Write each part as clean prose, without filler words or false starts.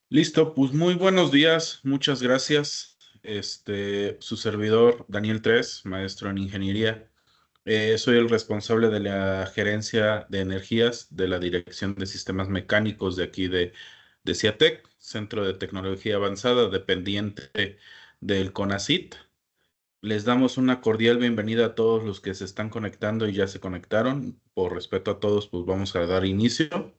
Listo, pues muy buenos días, muchas gracias. Su servidor Daniel Tres, maestro en ingeniería. Soy el responsable de la gerencia de energías de la Dirección de Sistemas Mecánicos de aquí de CIATEC, Centro de Tecnología Avanzada, dependiente del CONACYT. Les damos una cordial bienvenida a todos los que se están conectando y ya se conectaron. Por respeto a todos, pues vamos a dar inicio.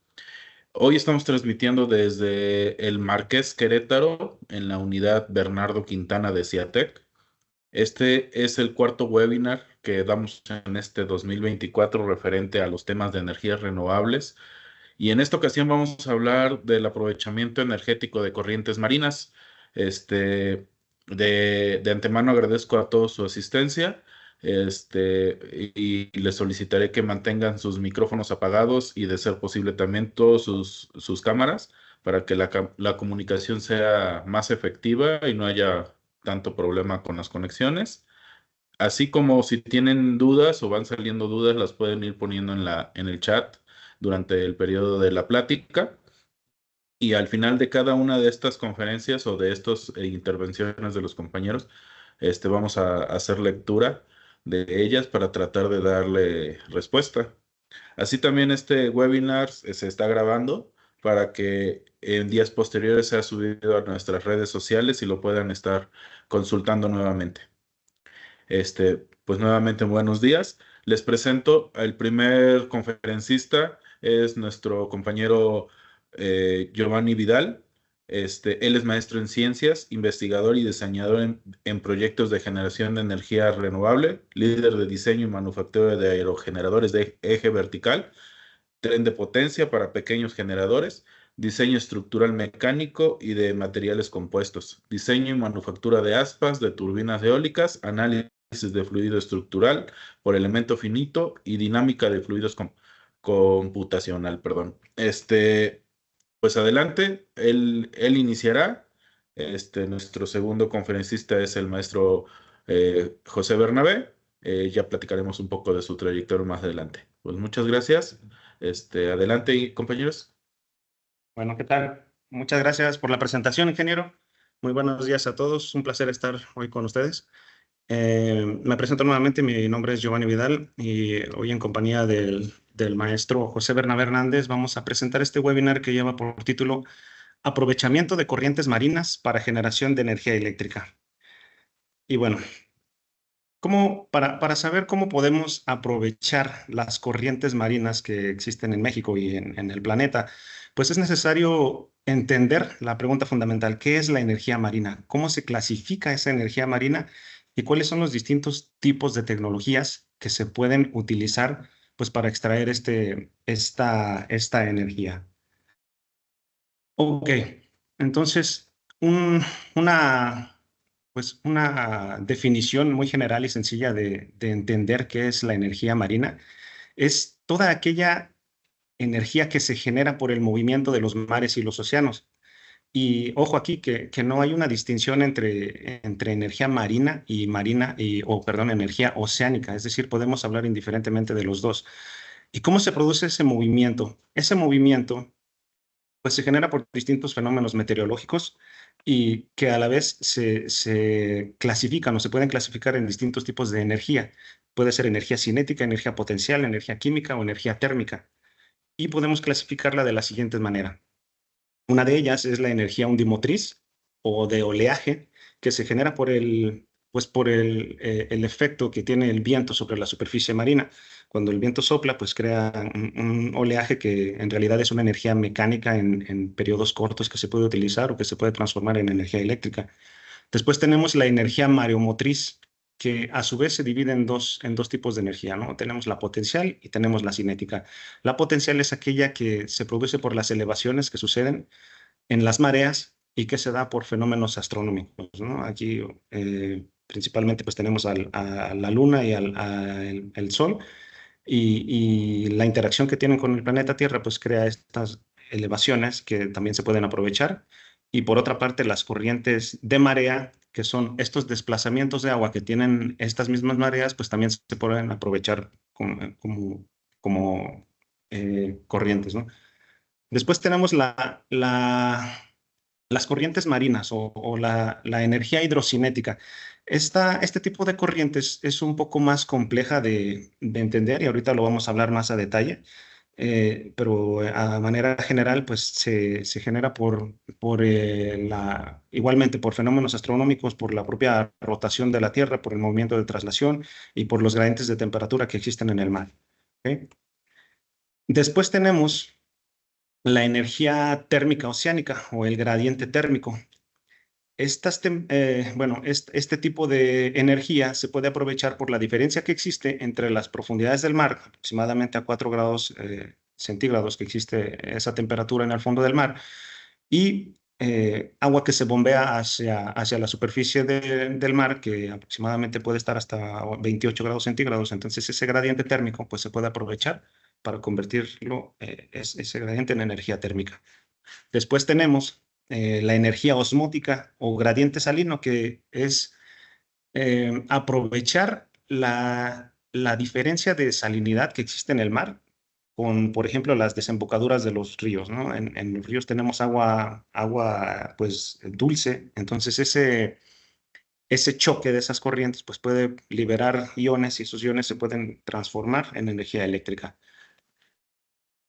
Hoy estamos transmitiendo desde el Marqués Querétaro en la unidad Bernardo Quintana de CIATEC. Este es el cuarto webinar que damos en este 2024 referente a los temas de energías renovables. Y en esta ocasión vamos a hablar del aprovechamiento energético de corrientes marinas. Este, de antemano agradezco a todos su asistencia. Y les solicitaré que mantengan sus micrófonos apagados y, de ser posible, también todas sus cámaras para que la comunicación sea más efectiva y no haya tanto problema con las conexiones. Así como si tienen dudas o van saliendo dudas, las pueden ir poniendo en el chat durante el periodo de la plática. Y al final de cada una de estas conferencias o de estas intervenciones de los compañeros, vamos a hacer lectura de ellas para tratar de darle respuesta. Así también este webinar se está grabando para que en días posteriores sea subido a nuestras redes sociales y lo puedan estar consultando nuevamente. Pues nuevamente buenos días. Les presento al primer conferencista, es nuestro compañero Giovanni Vidal. Él es maestro en ciencias, investigador y diseñador en proyectos de generación de energía renovable, líder de diseño y manufactura de aerogeneradores de eje vertical, tren de potencia para pequeños generadores, diseño estructural mecánico y de materiales compuestos, diseño y manufactura de aspas, de turbinas eólicas, análisis de fluido estructural por elemento finito y dinámica de fluidos computacional, perdón. Pues adelante, él iniciará. Nuestro segundo conferencista es el maestro José Bernabé. Ya platicaremos un poco de su trayectoria más adelante. Pues muchas gracias. Adelante, compañeros. Bueno, ¿qué tal? Muchas gracias por la presentación, ingeniero. Muy buenos días a todos. Un placer estar hoy con ustedes. Me presento nuevamente. Mi nombre es Giovanni Vidal y hoy, en compañía del maestro José Bernabé Hernández, vamos a presentar este webinar que lleva por título Aprovechamiento de corrientes marinas para generación de energía eléctrica. Y bueno, para saber cómo podemos aprovechar las corrientes marinas que existen en México y en el planeta, pues es necesario entender la pregunta fundamental: ¿qué es la energía marina? ¿Cómo se clasifica esa energía marina? ¿Y cuáles son los distintos tipos de tecnologías que se pueden utilizar, pues, para extraer esta energía? Ok, entonces, un- una, una definición muy general y sencilla de entender qué es la energía marina es toda aquella energía que se genera por el movimiento de los mares y los océanos. Y ojo aquí que no hay una distinción entre energía marina, energía oceánica, es decir, podemos hablar indiferentemente de los dos. ¿Y cómo se produce ese movimiento? Ese movimiento pues se genera por distintos fenómenos meteorológicos y que a la vez se clasifican o se pueden clasificar en distintos tipos de energía. Puede ser energía cinética, energía potencial, energía química o energía térmica. Y podemos clasificarla de la siguiente manera. Una de ellas es la energía undimotriz o de oleaje, que se genera por el efecto que tiene el viento sobre la superficie marina. Cuando el viento sopla, pues crea un oleaje que en realidad es una energía mecánica en periodos cortos que se puede utilizar o que se puede transformar en energía eléctrica. Después tenemos la energía mareomotriz, que a su vez se divide en dos tipos de energía, ¿no? Tenemos la potencial y tenemos la cinética. La potencial es aquella que se produce por las elevaciones que suceden en las mareas y que se da por fenómenos astronómicos, ¿no? Aquí principalmente pues tenemos a la Luna y el Sol, y la interacción que tienen con el planeta Tierra pues crea estas elevaciones que también se pueden aprovechar. Y por otra parte, las corrientes de marea, que son estos desplazamientos de agua que tienen estas mismas mareas, pues también se pueden aprovechar como corrientes, ¿no? Después tenemos las corrientes marinas o la energía hidrocinética. Este tipo de corrientes es un poco más compleja de entender y ahorita lo vamos a hablar más a detalle, pero a manera general pues se genera igualmente por fenómenos astronómicos, por la propia rotación de la Tierra, por el movimiento de traslación y por los gradientes de temperatura que existen en el mar. ¿Ok? Después tenemos la energía térmica oceánica o el gradiente térmico. Este tipo de energía se puede aprovechar por la diferencia que existe entre las profundidades del mar, aproximadamente a 4 grados centígrados que existe esa temperatura en el fondo del mar, y agua que se bombea hacia la superficie del mar, que aproximadamente puede estar hasta 28 grados centígrados. Entonces ese gradiente térmico pues, se puede aprovechar para convertirlo, ese gradiente en energía térmica. Después tenemos la energía osmótica o gradiente salino, que es aprovechar la diferencia de salinidad que existe en el mar con, por ejemplo, las desembocaduras de los ríos, ¿no? En los ríos tenemos agua pues dulce, entonces ese choque de esas corrientes pues puede liberar iones y esos iones se pueden transformar en energía eléctrica.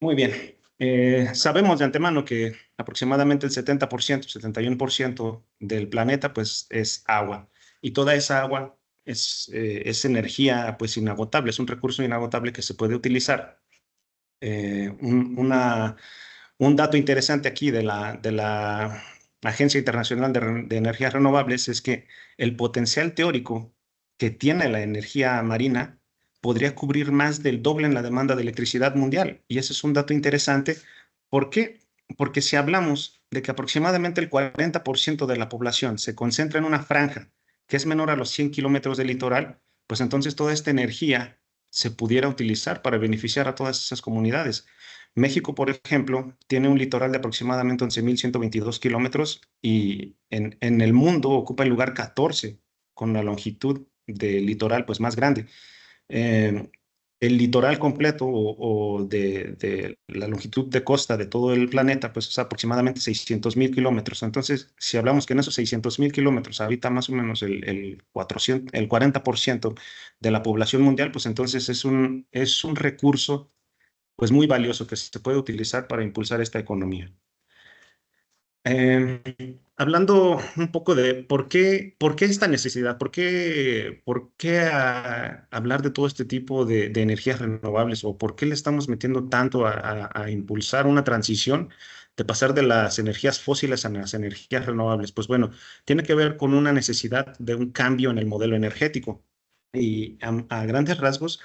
Muy bien. Sabemos de antemano que aproximadamente el 70%, 71% del planeta pues es agua y toda esa agua es energía pues inagotable, es un recurso inagotable que se puede utilizar. Eh, un, una- un dato interesante aquí de la Agencia Internacional de Energías Renovables es que el potencial teórico que tiene la energía marina podría cubrir más del doble en la demanda de electricidad mundial. Y ese es un dato interesante. ¿Por qué? Porque si hablamos de que aproximadamente el 40% de la población se concentra en una franja que es menor a los 100 kilómetros del litoral, pues entonces toda esta energía se pudiera utilizar para beneficiar a todas esas comunidades. México, por ejemplo, tiene un litoral de aproximadamente 11.122 kilómetros y en el mundo ocupa el lugar 14 con la longitud del litoral pues, más grande. Eh, el litoral completo o de la longitud de costa de todo el planeta pues es aproximadamente 600.000 kilómetros. Entonces, si hablamos que en esos 600.000 kilómetros habita más o menos el 40% de la población mundial, pues entonces es un recurso pues muy valioso que se puede utilizar para impulsar esta economía. Hablando un poco de por qué esta necesidad, por qué hablar de todo este tipo de energías renovables o por qué le estamos metiendo tanto a impulsar una transición de pasar de las energías fósiles a las energías renovables. Pues bueno, tiene que ver con una necesidad de un cambio en el modelo energético. Y a grandes rasgos,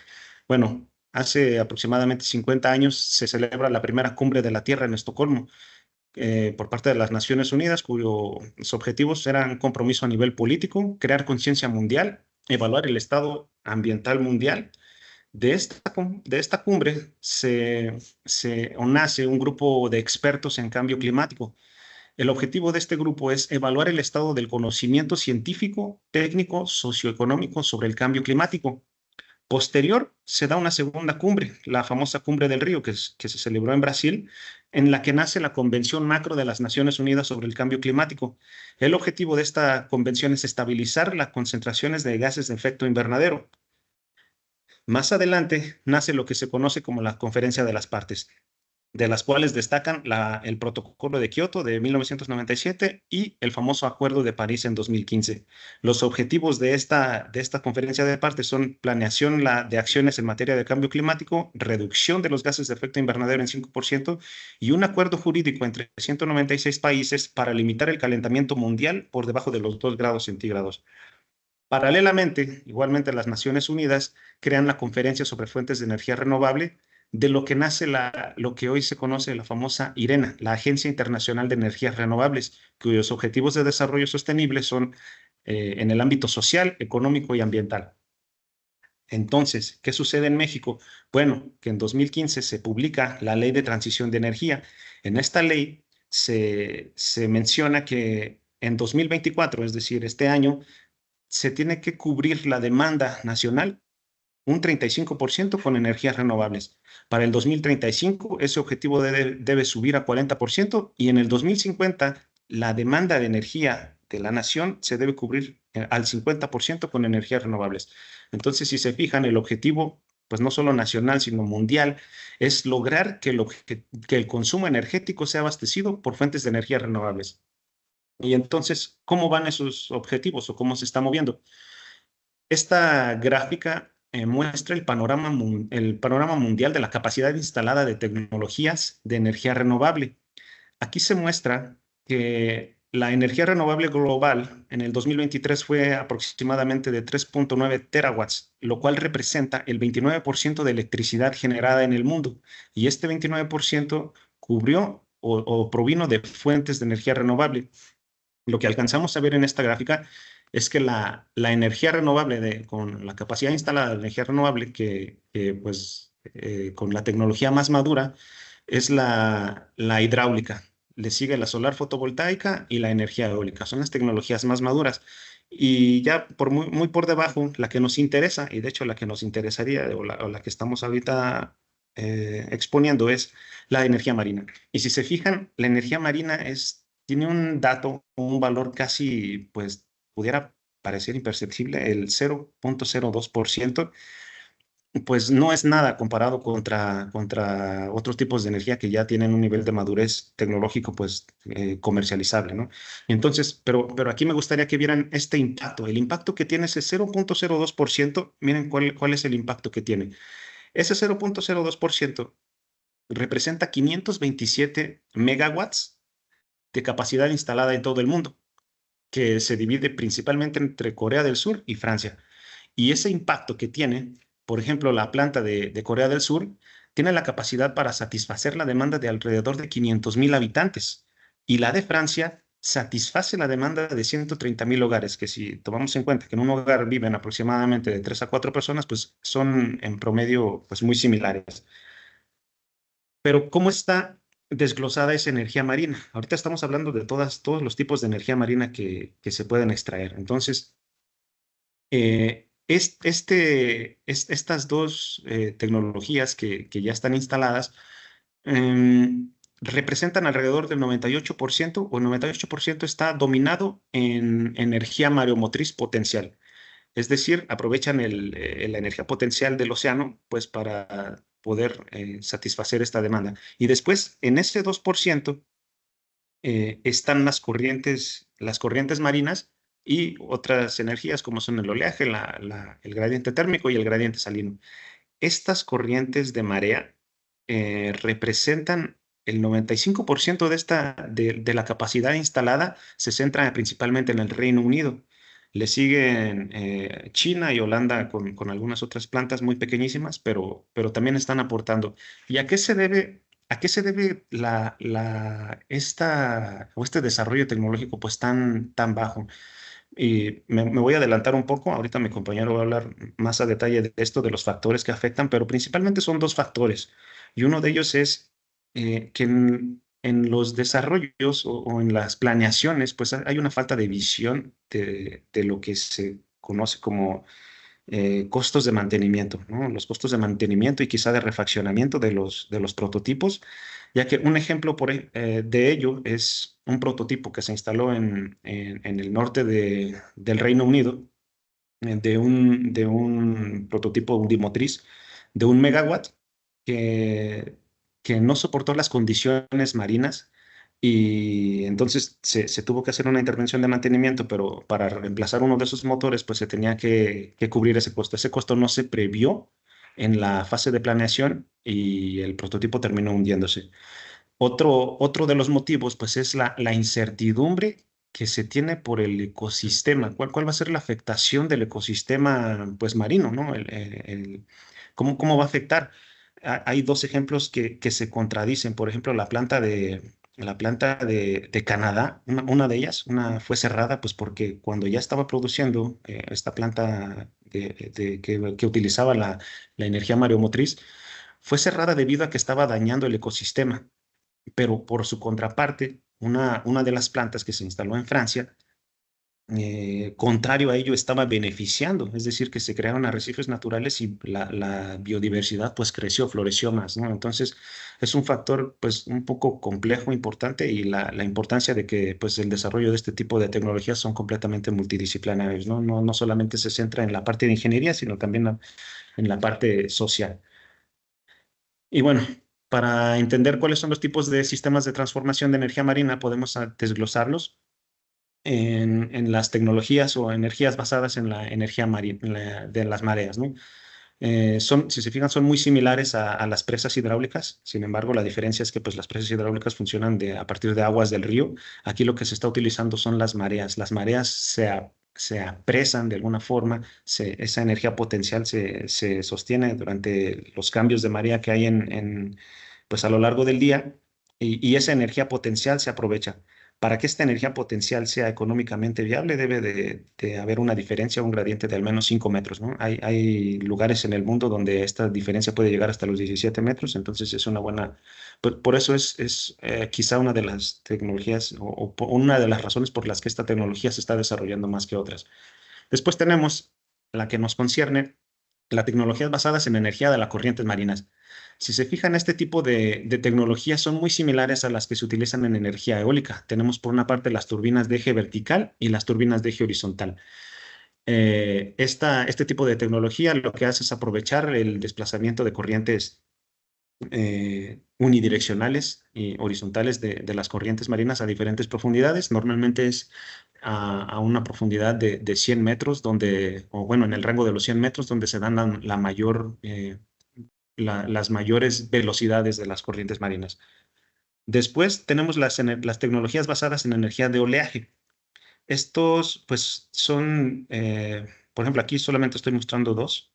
bueno, hace aproximadamente 50 años se celebra la primera cumbre de la Tierra en Estocolmo por parte de las Naciones Unidas, cuyos objetivos eran compromiso a nivel político, crear conciencia mundial, evaluar el estado ambiental mundial. De esta cumbre o nace un grupo de expertos en cambio climático. El objetivo de este grupo es evaluar el estado del conocimiento científico, técnico, socioeconómico sobre el cambio climático. Posterior, se da una segunda cumbre, la famosa Cumbre del Río, que se celebró en Brasil, en la que nace la Convención Macro de las Naciones Unidas sobre el Cambio Climático. El objetivo de esta convención es estabilizar las concentraciones de gases de efecto invernadero. Más adelante nace lo que se conoce como la Conferencia de las Partes, de las cuales destacan el Protocolo de Kioto de 1997 y el famoso Acuerdo de París en 2015. Los objetivos de esta conferencia de partes son planeación de acciones en materia de cambio climático, reducción de los gases de efecto invernadero en 5% y un acuerdo jurídico entre 196 países para limitar el calentamiento mundial por debajo de los 2 grados centígrados. Paralelamente, igualmente las Naciones Unidas crean la Conferencia sobre Fuentes de Energía Renovable, de lo que nace lo que hoy se conoce la famosa IRENA, la Agencia Internacional de Energías Renovables, cuyos objetivos de desarrollo sostenible son en el ámbito social, económico y ambiental. Entonces, ¿qué sucede en México? Bueno, que en 2015 se publica la Ley de Transición de Energía. En esta ley se menciona que en 2024, es decir, este año, se tiene que cubrir la demanda nacional un 35% con energías renovables. Para el 2035, ese objetivo debe subir a 40% y en el 2050 la demanda de energía de la nación se debe cubrir al 50% con energías renovables. Entonces, si se fijan, el objetivo, pues no solo nacional, sino mundial, es lograr que el consumo energético sea abastecido por fuentes de energías renovables. Y entonces, ¿cómo van esos objetivos o cómo se está moviendo? Esta gráfica muestra el panorama mundial de la capacidad instalada de tecnologías de energía renovable. Aquí se muestra que la energía renovable global en el 2023 fue aproximadamente de 3.9 terawatts, lo cual representa el 29% de electricidad generada en el mundo. Y este 29% cubrió o provino de fuentes de energía renovable. Lo que alcanzamos a ver en esta gráfica es que la energía renovable, con la capacidad instalada de energía renovable, pues con la tecnología más madura, es la hidráulica. Le sigue la solar fotovoltaica y la energía eólica. Son las tecnologías más maduras. Y ya muy por debajo, la que nos interesa, y de hecho la que nos interesaría, o la que estamos ahorita exponiendo, es la energía marina. Y si se fijan, la energía marina tiene un dato, un valor casi, pues, pudiera parecer imperceptible, el 0.02%, pues no es nada comparado contra otros tipos de energía que ya tienen un nivel de madurez tecnológico, pues, comercializable, ¿no? Entonces, pero aquí me gustaría que vieran este impacto, el impacto que tiene ese 0.02%, miren cuál es el impacto que tiene. Ese 0.02% representa 527 megawatts de capacidad instalada en todo el mundo, que se divide principalmente entre Corea del Sur y Francia. Y ese impacto que tiene, por ejemplo, la planta de Corea del Sur, tiene la capacidad para satisfacer la demanda de alrededor de 500,000 habitantes. Y la de Francia satisface la demanda de 130,000 hogares, que si tomamos en cuenta que en un hogar viven aproximadamente de 3 a 4 personas, pues son en promedio pues muy similares. Pero ¿cómo está desglosada esa energía marina? Ahorita estamos hablando de todos los tipos de energía marina que se pueden extraer. Entonces, estas dos tecnologías que ya están instaladas representan alrededor del 98%, o el 98% está dominado en energía mareomotriz potencial. Es decir, aprovechan la energía potencial del océano pues para poder satisfacer esta demanda. Y después, en ese 2%, están las corrientes marinas y otras energías como son el oleaje, el gradiente térmico y el gradiente salino. Estas corrientes de marea representan el 95% de la capacidad instalada, se centra principalmente en el Reino Unido. Le siguen China y Holanda con algunas otras plantas muy pequeñísimas, pero también están aportando. ¿Y a qué se debe este desarrollo tecnológico pues tan bajo? Y me voy a adelantar un poco, ahorita mi compañero va a hablar más a detalle de esto, de los factores que afectan, pero principalmente son dos factores. Y uno de ellos es que en los desarrollos o en las planeaciones, pues hay una falta de visión de lo que se conoce como costos de mantenimiento, ¿no? Los costos de mantenimiento y quizá de refaccionamiento de los prototipos, ya que un ejemplo de ello es un prototipo que se instaló en el norte del Reino Unido, de un prototipo undimotriz de 1 megawatt que, que no soportó las condiciones marinas y entonces se tuvo que hacer una intervención de mantenimiento, pero para reemplazar uno de esos motores, pues se tenía que cubrir ese costo. Ese costo no se previó en la fase de planeación y el prototipo terminó hundiéndose. Otro de los motivos, pues, es la incertidumbre que se tiene por el ecosistema. ¿Cuál va a ser la afectación del ecosistema, pues, marino, ¿no? ¿Cómo va a afectar? Hay dos ejemplos que se contradicen. Por ejemplo, la planta de Canadá, una de ellas, fue cerrada, pues, porque cuando ya estaba produciendo esta planta que utilizaba la energía mareomotriz, fue cerrada debido a que estaba dañando el ecosistema. Pero por su contraparte, una de las plantas que se instaló en Francia contrario a ello, estaba beneficiando, es decir, que se crearon arrecifes naturales y la biodiversidad pues creció, floreció más, ¿no? Entonces, es un factor pues un poco complejo, importante y la importancia de que pues el desarrollo de este tipo de tecnologías son completamente multidisciplinarios, ¿no? No solamente se centra en la parte de ingeniería, sino también en la parte social. Y bueno, para entender cuáles son los tipos de sistemas de transformación de energía marina, podemos desglosarlos en las tecnologías o energías basadas en la energía marina, de las mareas, ¿no? Si se fijan, son muy similares a las presas hidráulicas. Sin embargo, la diferencia es que pues, las presas hidráulicas funcionan a partir de aguas del río. Aquí lo que se está utilizando son las mareas. Las mareas se apresan de alguna forma, esa energía potencial se sostiene durante los cambios de marea que hay pues, a lo largo del día y esa energía potencial se aprovecha. Para que esta energía potencial sea económicamente viable, debe de haber una diferencia, un gradiente de al menos 5 metros, ¿no? Hay lugares en el mundo donde esta diferencia puede llegar hasta los 17 metros, entonces es una buena, por eso es quizá una de las tecnologías o una de las razones por las que esta tecnología se está desarrollando más que otras. Después tenemos la que nos concierne, las tecnologías basadas en energía de las corrientes marinas. Si se fijan, este tipo de tecnologías son muy similares a las que se utilizan en energía eólica. Tenemos por una parte las turbinas de eje vertical y las turbinas de eje horizontal. Este tipo de tecnología lo que hace es aprovechar el desplazamiento de corrientes unidireccionales y horizontales de las corrientes marinas a diferentes profundidades. Normalmente es a una profundidad de 100 metros, o bueno, en el rango de los 100 metros, donde se dan las mayores velocidades de las corrientes marinas. Después tenemos las tecnologías basadas en energía de oleaje. Estos, pues, son, por ejemplo, aquí solamente estoy mostrando dos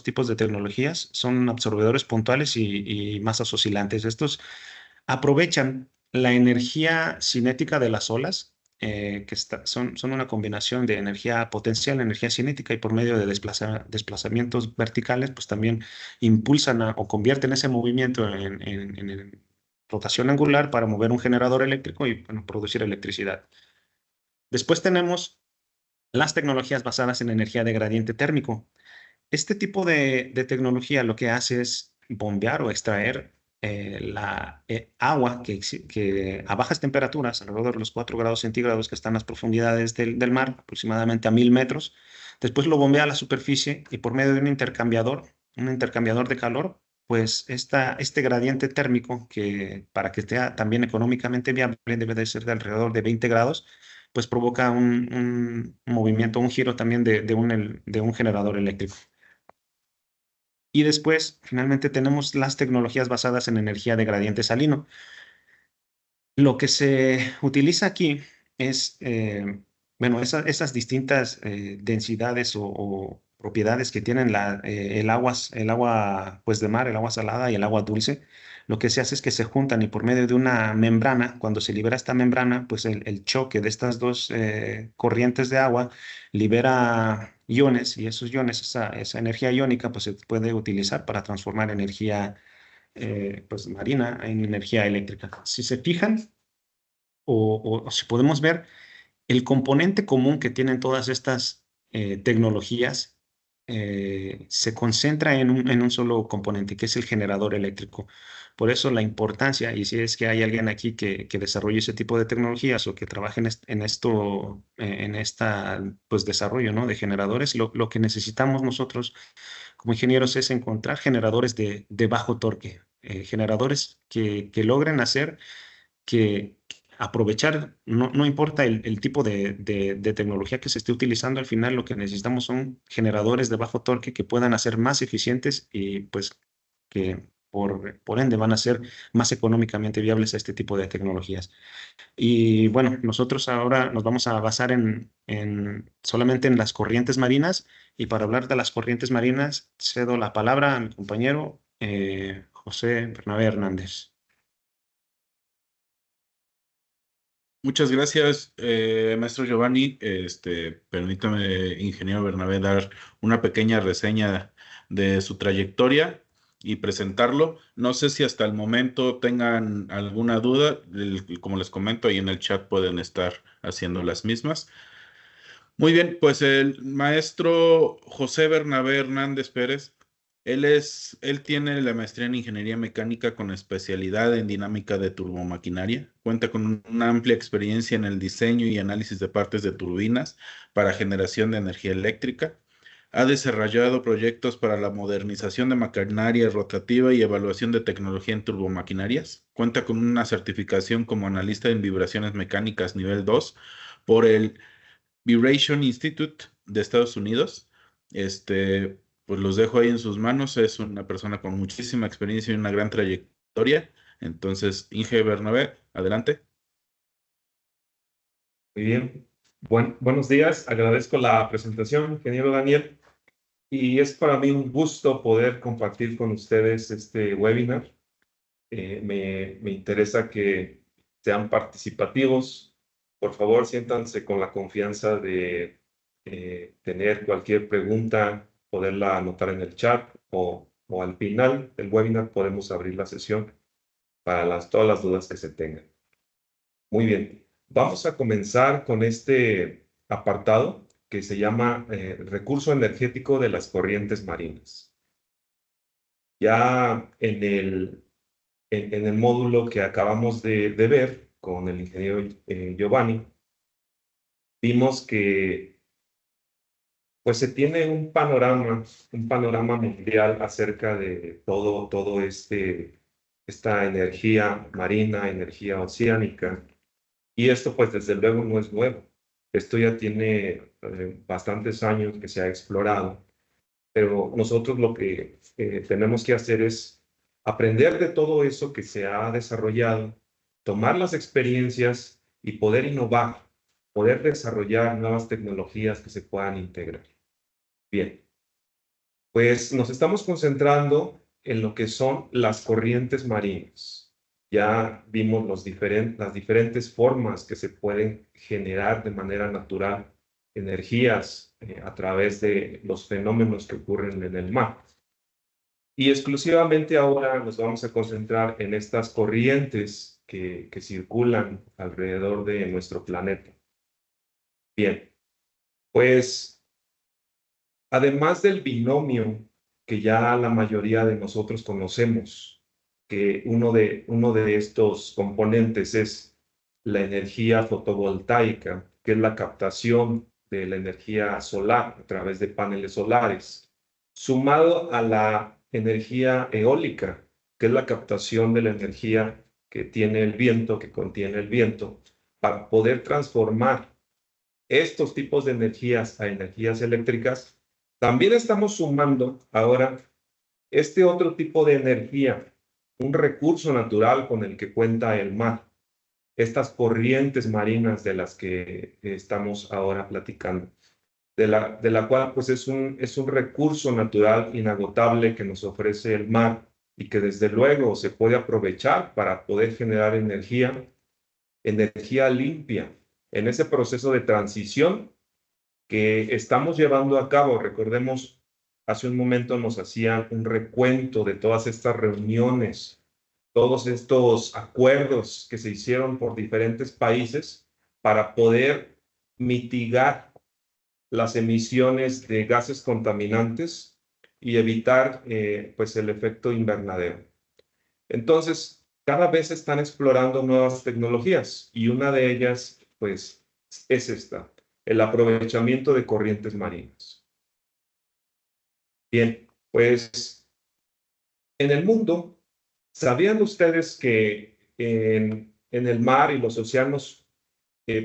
tipos de tecnologías. Son absorbedores puntuales y masas oscilantes. Estos aprovechan la energía cinética de las olas, son una combinación de energía potencial, energía cinética, y por medio de desplazamientos verticales, pues también impulsan o convierten ese movimiento en rotación angular para mover un generador eléctrico y bueno, producir electricidad. Después tenemos las tecnologías basadas en energía de gradiente térmico. Este tipo de tecnología lo que hace es bombear o extraer la agua que a bajas temperaturas, alrededor de los 4 grados centígrados que están en las profundidades del mar, aproximadamente a 1000 metros. Después lo bombea a la superficie y por medio de un intercambiador de calor, pues este gradiente térmico, que para que esté también económicamente viable debe de ser de alrededor de 20 grados, pues provoca un movimiento, un giro también de un generador eléctrico. Y después, finalmente, tenemos las tecnologías basadas en energía de gradiente salino. Lo que se utiliza aquí es, bueno, esas distintas densidades o propiedades que tienen el agua pues, de mar, el agua salada y el agua dulce. Lo que se hace es que se juntan y por medio de una membrana, cuando se libera esta membrana, pues el choque de estas dos corrientes de agua libera iones y esos iones, esa energía iónica, pues se puede utilizar para transformar energía pues, marina en energía eléctrica. Si se fijan o si podemos ver, el componente común que tienen todas estas tecnologías se concentra en un solo componente, que es el generador eléctrico. Por eso la importancia, y si es que hay alguien aquí que desarrolle ese tipo de tecnologías o que trabaje en esto, en esta pues, desarrollo, ¿no? de generadores, lo que necesitamos nosotros como ingenieros es encontrar generadores de bajo torque, generadores que logren hacer que aprovechar, no importa el tipo de tecnología que se esté utilizando, al final lo que necesitamos son generadores de bajo torque que puedan hacer más eficientes y pues que por ende van a ser más económicamente viables a este tipo de tecnologías. Y bueno, nosotros ahora nos vamos a basar solamente en las corrientes marinas, y para hablar de las corrientes marinas cedo la palabra a mi compañero José Bernabé Hernández. Muchas gracias, maestro Giovanni. Permítame, ingeniero Bernabé, dar una pequeña reseña de su trayectoria y presentarlo. No sé si hasta el momento tengan alguna duda. Como les comento, ahí en el chat pueden estar haciendo las mismas. Muy bien, pues el maestro José Bernabé Hernández Pérez, él tiene la maestría en ingeniería mecánica con especialidad en dinámica de turbomaquinaria. Cuenta con una amplia experiencia en el diseño y análisis de partes de turbinas para generación de energía eléctrica. Ha desarrollado proyectos para la modernización de maquinaria rotativa y evaluación de tecnología en turbomaquinarias. Cuenta con una certificación como analista en vibraciones mecánicas nivel 2 por el Vibration Institute de Estados Unidos. Pues los dejo ahí en sus manos. Es una persona con muchísima experiencia y una gran trayectoria. Entonces, Inge Bernabé, adelante. Muy bien. Buenos días. Agradezco la presentación, ingeniero Daniel. Y es para mí un gusto poder compartir con ustedes este webinar. Me interesa que sean participativos. Por favor, siéntanse con la confianza de tener cualquier pregunta, poderla anotar en el chat o al final del webinar podemos abrir la sesión para todas las dudas que se tengan. Muy bien. Vamos a comenzar con este apartado que se llama recurso energético de las corrientes marinas. Ya en el módulo que acabamos de ver con el ingeniero Giovanni, vimos que pues se tiene un panorama mundial acerca de todo esta energía marina, energía oceánica. Y esto, pues, desde luego no es nuevo. Esto ya tiene bastantes años que se ha explorado, pero nosotros lo que tenemos que hacer es aprender de todo eso que se ha desarrollado, tomar las experiencias y poder innovar, poder desarrollar nuevas tecnologías que se puedan integrar. Bien, pues nos estamos concentrando en lo que son las corrientes marinas. Ya vimos las diferentes formas que se pueden generar de manera natural energías a través de los fenómenos que ocurren en el mar. Y exclusivamente ahora nos vamos a concentrar en estas corrientes que circulan alrededor de nuestro planeta. Bien, pues además del binomio que ya la mayoría de nosotros conocemos, que uno de estos componentes es la energía fotovoltaica, que es la captación de la energía solar a través de paneles solares, sumado a la energía eólica, que es la captación de la energía que tiene el viento, que contiene el viento, para poder transformar estos tipos de energías a energías eléctricas. También estamos sumando ahora este otro tipo de energía, un recurso natural con el que cuenta el mar, estas corrientes marinas de las que estamos ahora platicando, de la cual pues es un recurso natural inagotable que nos ofrece el mar y que desde luego se puede aprovechar para poder generar energía limpia en ese proceso de transición que estamos llevando a cabo. Recordemos, hace un momento nos hacían un recuento de todas estas reuniones, todos estos acuerdos que se hicieron por diferentes países para poder mitigar las emisiones de gases contaminantes y evitar pues el efecto invernadero. Entonces, cada vez están explorando nuevas tecnologías y una de ellas pues es esta, el aprovechamiento de corrientes marinas. Bien, pues en el mundo, ¿sabían ustedes que en el mar y los océanos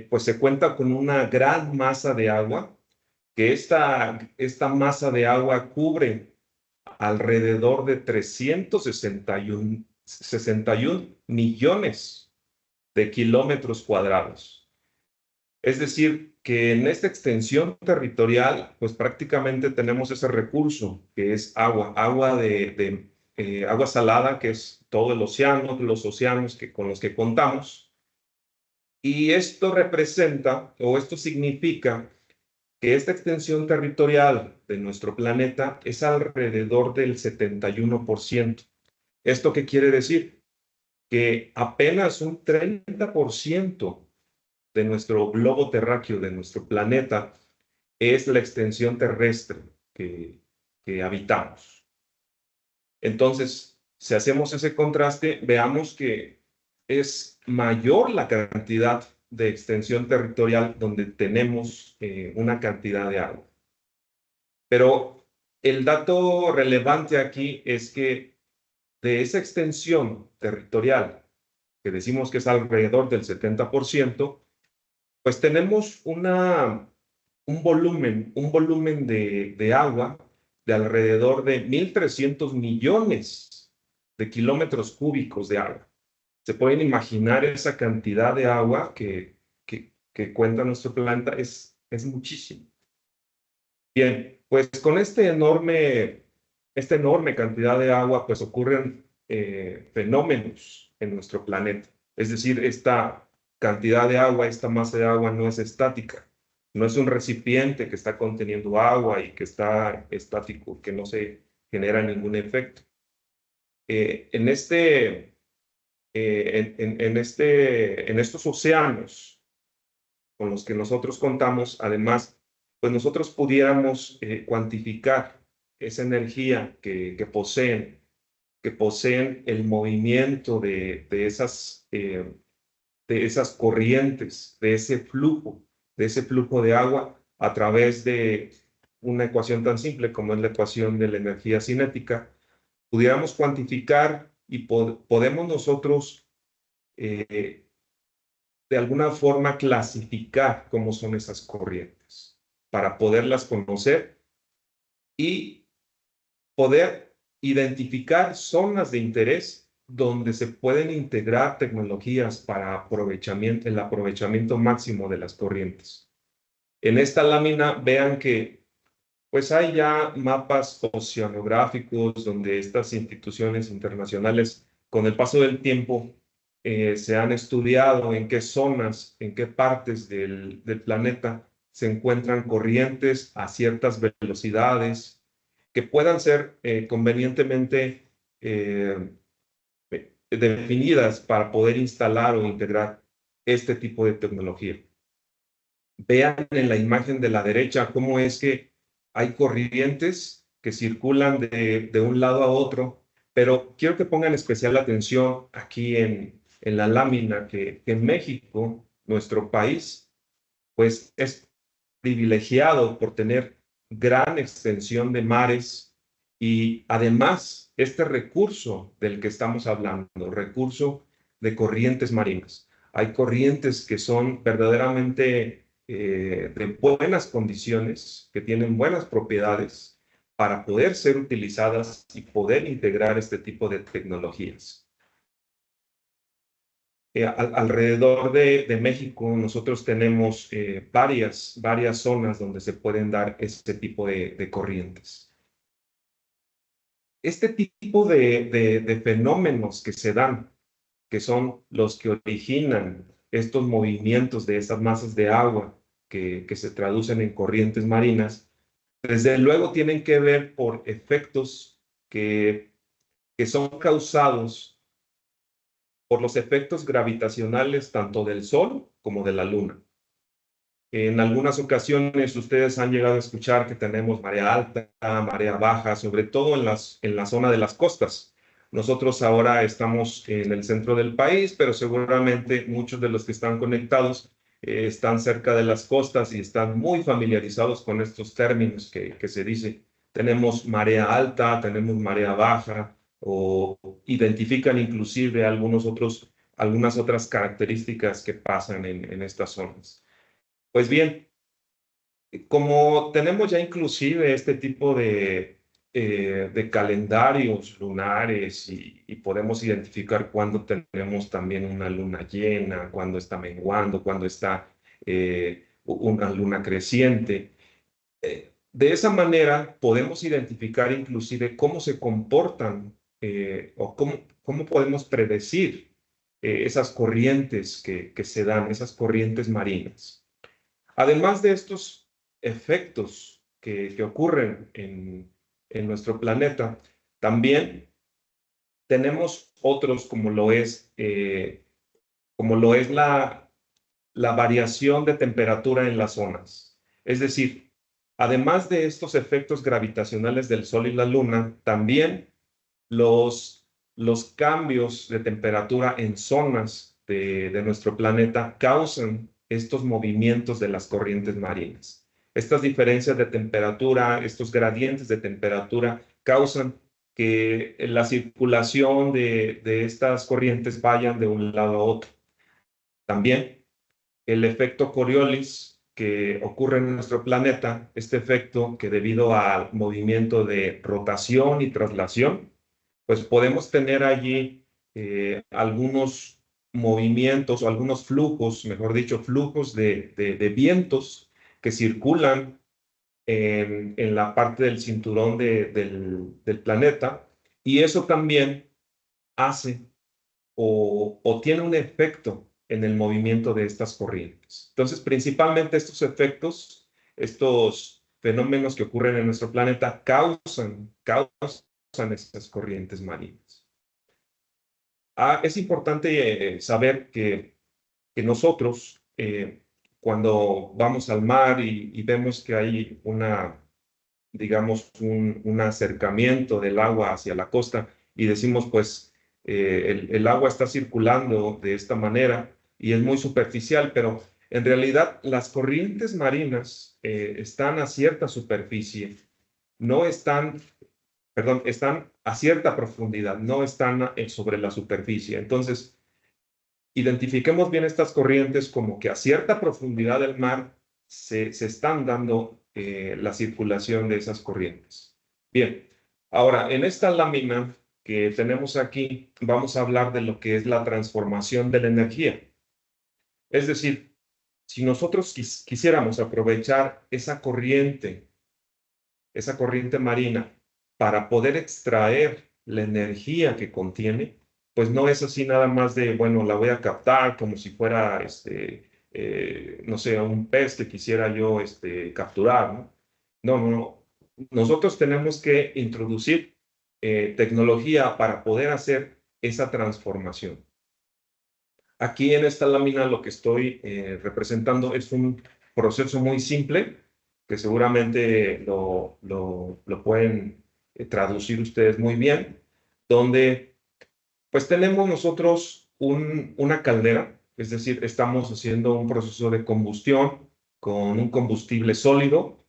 pues se cuenta con una gran masa de agua? Que esta masa de agua cubre alrededor de 361 millones de kilómetros cuadrados. Es decir, que en esta extensión territorial, pues prácticamente tenemos ese recurso que es agua salada, que es todo el océano, los océanos con los que contamos. Y esto representa, o esto significa, que esta extensión territorial de nuestro planeta es alrededor del 71%. ¿Esto qué quiere decir? Que apenas un 30% de nuestro globo terráqueo, de nuestro planeta, es la extensión terrestre que habitamos. Entonces, si hacemos ese contraste, veamos que es mayor la cantidad de extensión territorial donde tenemos una cantidad de agua. Pero el dato relevante aquí es que de esa extensión territorial, que decimos que es alrededor del 70%, pues tenemos un volumen de agua de alrededor de 1.300 millones de kilómetros cúbicos de agua. Se pueden imaginar esa cantidad de agua que cuenta nuestro planeta, es muchísimo. Bien, pues con esta enorme cantidad de agua, pues ocurren fenómenos en nuestro planeta. Es decir, esta cantidad de agua, esta masa de agua no es estática. No es un recipiente que está conteniendo agua y que está estático, que no se genera ningún efecto. En estos océanos con los que nosotros contamos, además, pues nosotros pudiéramos cuantificar esa energía que poseen el movimiento de esas corrientes, de ese flujo de agua a través de una ecuación tan simple como es la ecuación de la energía cinética. Pudiéramos cuantificar y podemos nosotros de alguna forma clasificar cómo son esas corrientes para poderlas conocer y poder identificar zonas de interés donde se pueden integrar tecnologías para el aprovechamiento máximo de las corrientes. En esta lámina vean que pues hay ya mapas oceanográficos donde estas instituciones internacionales con el paso del tiempo se han estudiado en qué zonas, en qué partes del planeta se encuentran corrientes a ciertas velocidades que puedan ser convenientemente definidas para poder instalar o integrar este tipo de tecnología. Vean en la imagen de la derecha cómo es que hay corrientes que circulan de un lado a otro, pero quiero que pongan especial atención aquí en la lámina que en México, nuestro país, pues es privilegiado por tener gran extensión de mares y además este recurso del que estamos hablando, recurso de corrientes marinas. Hay corrientes que son verdaderamente de buenas condiciones, que tienen buenas propiedades para poder ser utilizadas y poder integrar este tipo de tecnologías. Alrededor de México nosotros tenemos varias zonas donde se pueden dar este tipo de corrientes. Este tipo de fenómenos que se dan, que son los que originan estos movimientos de esas masas de agua que se traducen en corrientes marinas, desde luego tienen que ver por efectos que son causados por los efectos gravitacionales tanto del Sol como de la Luna. En algunas ocasiones ustedes han llegado a escuchar que tenemos marea alta, marea baja, sobre todo en la zona de las costas. Nosotros ahora estamos en el centro del país, pero seguramente muchos de los que están conectados están cerca de las costas y están muy familiarizados con estos términos que se dice. Tenemos marea alta, tenemos marea baja, o identifican inclusive algunas otras características que pasan en estas zonas. Pues bien, como tenemos ya inclusive este tipo de calendarios lunares y podemos identificar cuándo tenemos también una luna llena, cuándo está menguando, cuándo está una luna creciente. De esa manera podemos identificar inclusive cómo se comportan o cómo podemos predecir esas corrientes que se dan, esas corrientes marinas. Además de estos efectos que ocurren en nuestro planeta, también tenemos otros como lo es la variación de temperatura en las zonas. Es decir, Además de estos efectos gravitacionales del Sol y la Luna, también los cambios de temperatura en zonas de nuestro planeta causan estos movimientos de las corrientes marinas. Estas diferencias de temperatura, estos gradientes de temperatura causan que la circulación de estas corrientes vayan de un lado a otro. También el efecto Coriolis que ocurre en nuestro planeta, este efecto que debido al movimiento de rotación y traslación, pues podemos tener allí algunos movimientos o algunos flujos, mejor dicho, flujos de vientos que circulan en la parte del cinturón del planeta, y eso también hace o tiene un efecto en el movimiento de estas corrientes. Entonces, principalmente estos efectos, estos fenómenos que ocurren en nuestro planeta causan estas corrientes marinas. Es importante saber que nosotros, cuando vamos al mar y vemos que hay digamos, un acercamiento del agua hacia la costa y decimos, pues, el agua está circulando de esta manera y es muy superficial, pero en realidad las corrientes marinas están a cierta superficie, no están, perdón, están a cierta profundidad, no están sobre la superficie. Entonces, identifiquemos bien estas corrientes como que a cierta profundidad del mar se están dando la circulación de esas corrientes. Bien, ahora en esta lámina que tenemos aquí vamos a hablar de lo que es la transformación de la energía. Es decir, si nosotros quisiéramos aprovechar esa corriente marina para poder extraer la energía que contiene, pues no es así nada más de, bueno, la voy a captar como si fuera, no sé, un pez que quisiera yo capturar, ¿no? No. Nosotros tenemos que introducir tecnología para poder hacer esa transformación. Aquí en esta lámina lo que estoy representando es un proceso muy simple que seguramente lo pueden traducir ustedes muy bien, donde pues tenemos nosotros una caldera, es decir, estamos haciendo un proceso de combustión con un combustible sólido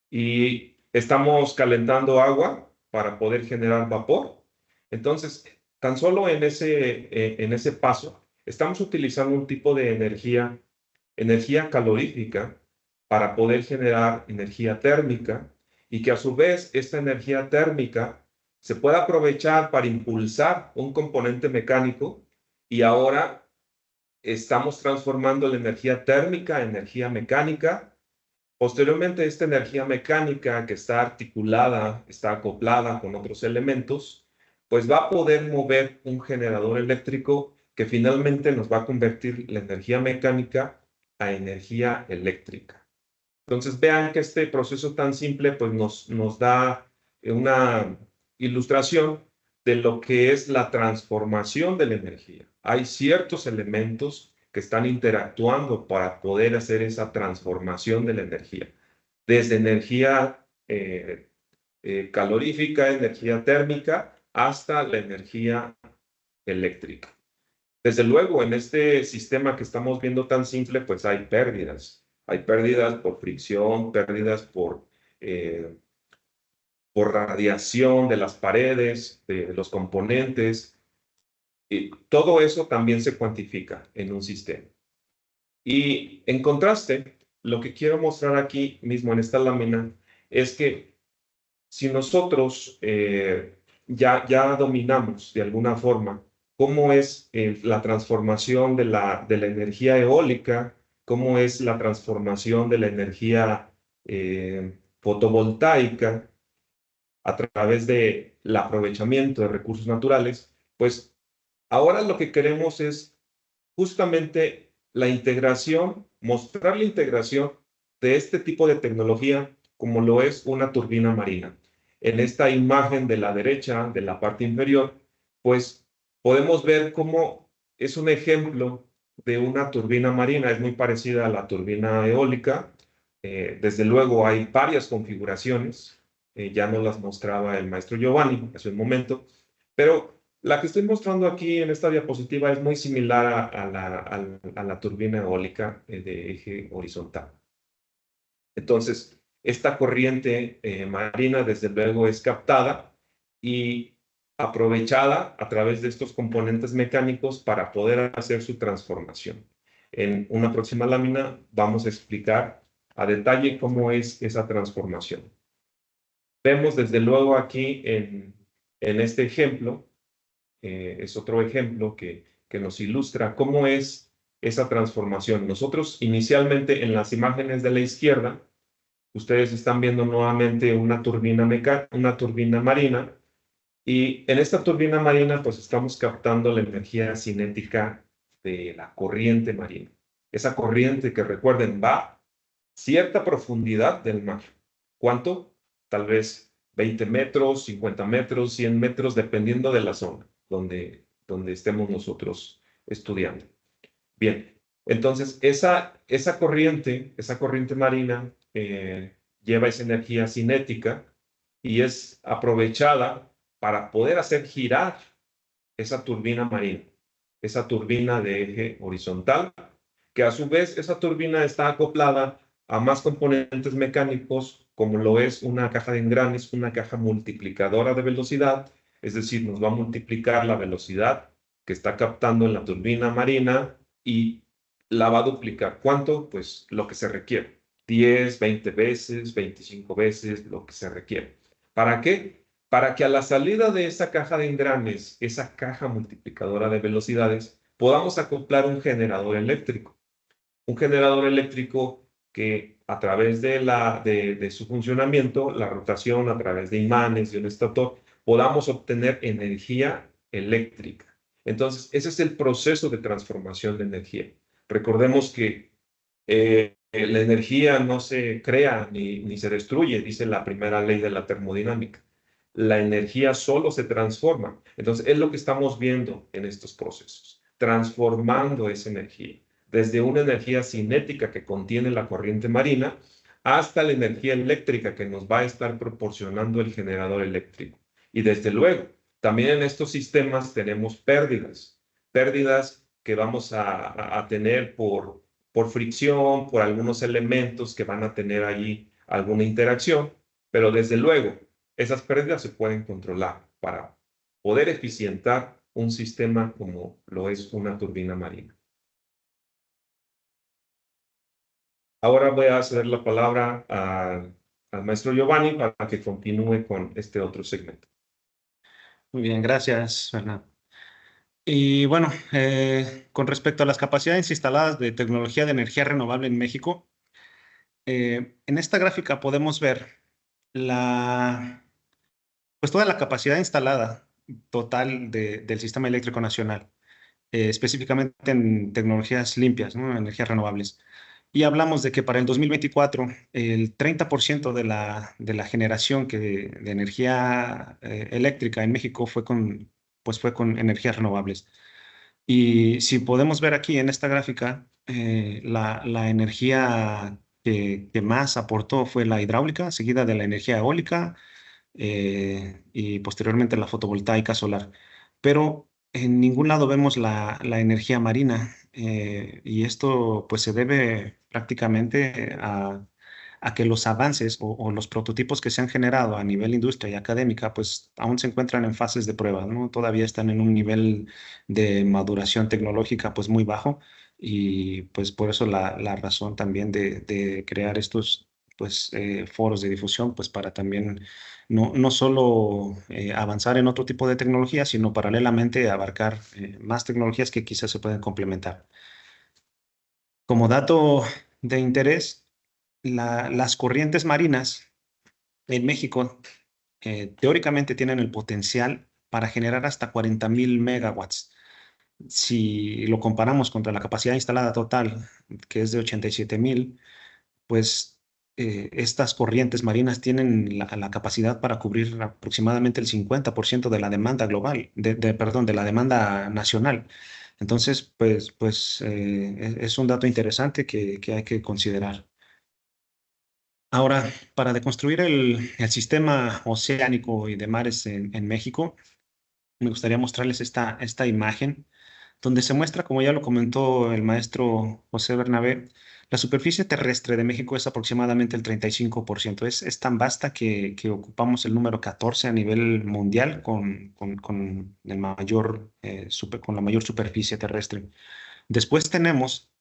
y estamos calentando agua para poder generar vapor. Entonces, tan solo en ese paso, estamos utilizando un tipo de energía calorífica para poder generar energía térmica y que a su vez esta energía térmica se pueda aprovechar para impulsar un componente mecánico, y ahora estamos transformando la energía térmica en energía mecánica. Posteriormente, esta energía mecánica que está articulada, está acoplada con otros elementos, pues va a poder mover un generador eléctrico que finalmente nos va a convertir la energía mecánica a energía eléctrica. Entonces vean que este proceso tan simple pues nos da una ilustración de lo que es la transformación de la energía. Hay ciertos elementos que están interactuando para poder hacer esa transformación de la energía, desde energía calorífica, energía térmica, hasta la energía eléctrica. Desde luego, en este sistema que estamos viendo tan simple, pues hay pérdidas. Hay pérdidas por fricción, pérdidas por radiación de las paredes, de los componentes. Y todo eso también se cuantifica en un sistema. Y en contraste, lo que quiero mostrar aquí mismo en esta lámina es que si nosotros ya dominamos de alguna forma cómo es la transformación de la energía eólica, cómo es la transformación de la energía fotovoltaica a través del aprovechamiento de recursos naturales, pues ahora lo que queremos es justamente la integración, mostrar la integración de este tipo de tecnología como lo es una turbina marina. En esta imagen de la derecha, de la parte inferior, pues podemos ver cómo es un ejemplo de una turbina marina. Es muy parecida a la turbina eólica, Desde luego hay varias configuraciones, ya nos las mostraba el maestro Giovanni hace un momento, pero la que estoy mostrando aquí en esta diapositiva es muy similar a la turbina eólica de eje horizontal. Entonces, esta corriente marina desde luego es captada y aprovechada a través de estos componentes mecánicos para poder hacer su transformación. En una próxima lámina vamos a explicar a detalle cómo es esa transformación. Vemos desde luego aquí en este ejemplo, es otro ejemplo que nos ilustra cómo es esa transformación. Nosotros inicialmente en las imágenes de la izquierda, ustedes están viendo nuevamente una turbina marina, y en esta turbina marina pues estamos captando la energía cinética de la corriente marina. Esa corriente que, recuerden, va a cierta profundidad del mar. ¿Cuánto? Tal vez 20 metros, 50 metros, 100 metros, dependiendo de la zona donde estemos nosotros estudiando. Bien, entonces esa corriente marina lleva esa energía cinética y es aprovechada para poder hacer girar esa turbina marina, esa turbina de eje horizontal, que a su vez esa turbina está acoplada a más componentes mecánicos, como lo es una caja de engranes, una caja multiplicadora de velocidad, es decir, nos va a multiplicar la velocidad que está captando en la turbina marina y la va a duplicar. ¿Cuánto? Pues lo que se requiere. 10, 20 veces, 25 veces, lo que se requiere. ¿Para qué? Para que a la salida de esa caja de engranes, esa caja multiplicadora de velocidades, podamos acoplar un generador eléctrico. Un generador eléctrico que a través de su funcionamiento, la rotación a través de imanes, de un estator, podamos obtener energía eléctrica. Entonces, ese es el proceso de transformación de energía. Recordemos que la energía no se crea ni se destruye, dice la primera ley de la termodinámica. La energía solo se transforma. Entonces, es lo que estamos viendo en estos procesos, transformando esa energía, desde una energía cinética que contiene la corriente marina hasta la energía eléctrica que nos va a estar proporcionando el generador eléctrico. Y desde luego, también en estos sistemas tenemos pérdidas que vamos a tener por fricción, por algunos elementos que van a tener allí alguna interacción, pero desde luego, esas pérdidas se pueden controlar para poder eficientar un sistema como lo es una turbina marina. Ahora voy a ceder la palabra al maestro Giovanni para que continúe con este otro segmento. Muy bien, gracias, Fernando. Y bueno, con respecto a las capacidades instaladas de tecnología de energía renovable en México, en esta gráfica podemos ver pues toda la capacidad instalada total del sistema eléctrico nacional, específicamente en tecnologías limpias, ¿no? Energías renovables. Y hablamos de que para el 2024 el 30% de la generación de energía eléctrica en México fue con energías renovables. Y si podemos ver aquí en esta gráfica, la energía que más aportó fue la hidráulica, seguida de la energía eólica y posteriormente la fotovoltaica solar. Pero en ningún lado vemos la energía marina y esto pues se debe prácticamente a que los avances o los prototipos que se han generado a nivel industria y académica pues aún se encuentran en fases de prueba, ¿no? Todavía están en un nivel de maduración tecnológica pues muy bajo y pues por eso la razón también de crear estos pues foros de difusión pues para también no solo avanzar en otro tipo de tecnología, sino paralelamente abarcar más tecnologías que quizás se pueden complementar. Como dato de interés, las corrientes marinas en México teóricamente tienen el potencial para generar hasta 40,000 megawatts. Si lo comparamos contra la capacidad instalada total, que es de 87,000, pues estas corrientes marinas tienen la capacidad para cubrir aproximadamente el 50% de la demanda global, perdón, de la demanda nacional. Entonces, pues es un dato interesante que hay que considerar. Ahora, para deconstruir el sistema oceánico y de mares en México, me gustaría mostrarles esta imagen donde se muestra, como ya lo comentó el maestro José Bernabé, la superficie terrestre de México es aproximadamente el 35%. Es tan vasta que ocupamos el número 14 a nivel mundial con el mayor, con la mayor superficie terrestre. Después tenemos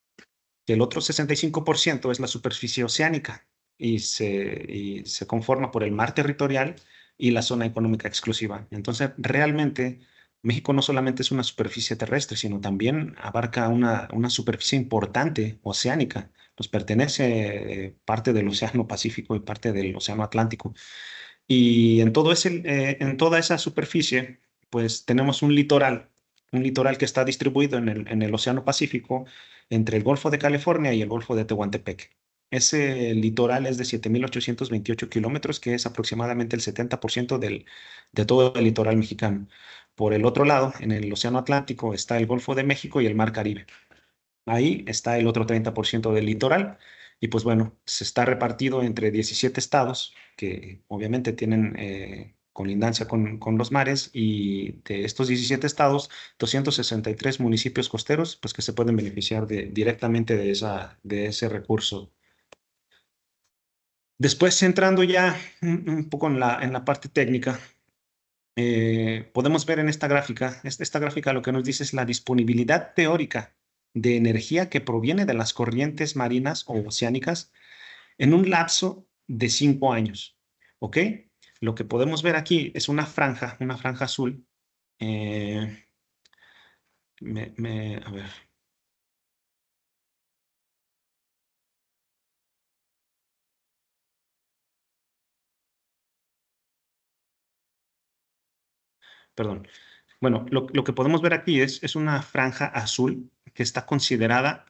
que el otro 65% es la superficie oceánica y se conforma por el mar territorial y la zona económica exclusiva. Entonces, realmente, México no solamente es una superficie terrestre, sino también abarca una superficie importante oceánica. Nos pertenece parte del Océano Pacífico y parte del Océano Atlántico. Y en toda esa superficie, pues tenemos un litoral que está distribuido en el Océano Pacífico entre el Golfo de California y el Golfo de Tehuantepec. Ese litoral es de 7.828 kilómetros, que es aproximadamente el 70% de todo el litoral mexicano. Por el otro lado, en el Océano Atlántico está el Golfo de México y el Mar Caribe. Ahí está el otro 30% del litoral y pues bueno, se está repartido entre 17 estados que obviamente tienen colindancia con los mares y de estos 17 estados, 263 municipios costeros pues que se pueden beneficiar directamente de ese recurso. Después, entrando ya un poco en la parte técnica, podemos ver en esta gráfica lo que nos dice es la disponibilidad teórica de energía que proviene de las corrientes marinas o oceánicas en un lapso de 5 años. ¿Ok? Lo que podemos ver aquí es una franja azul. Eh, a ver. Perdón. Bueno, lo que podemos ver aquí es una franja azul que está considerada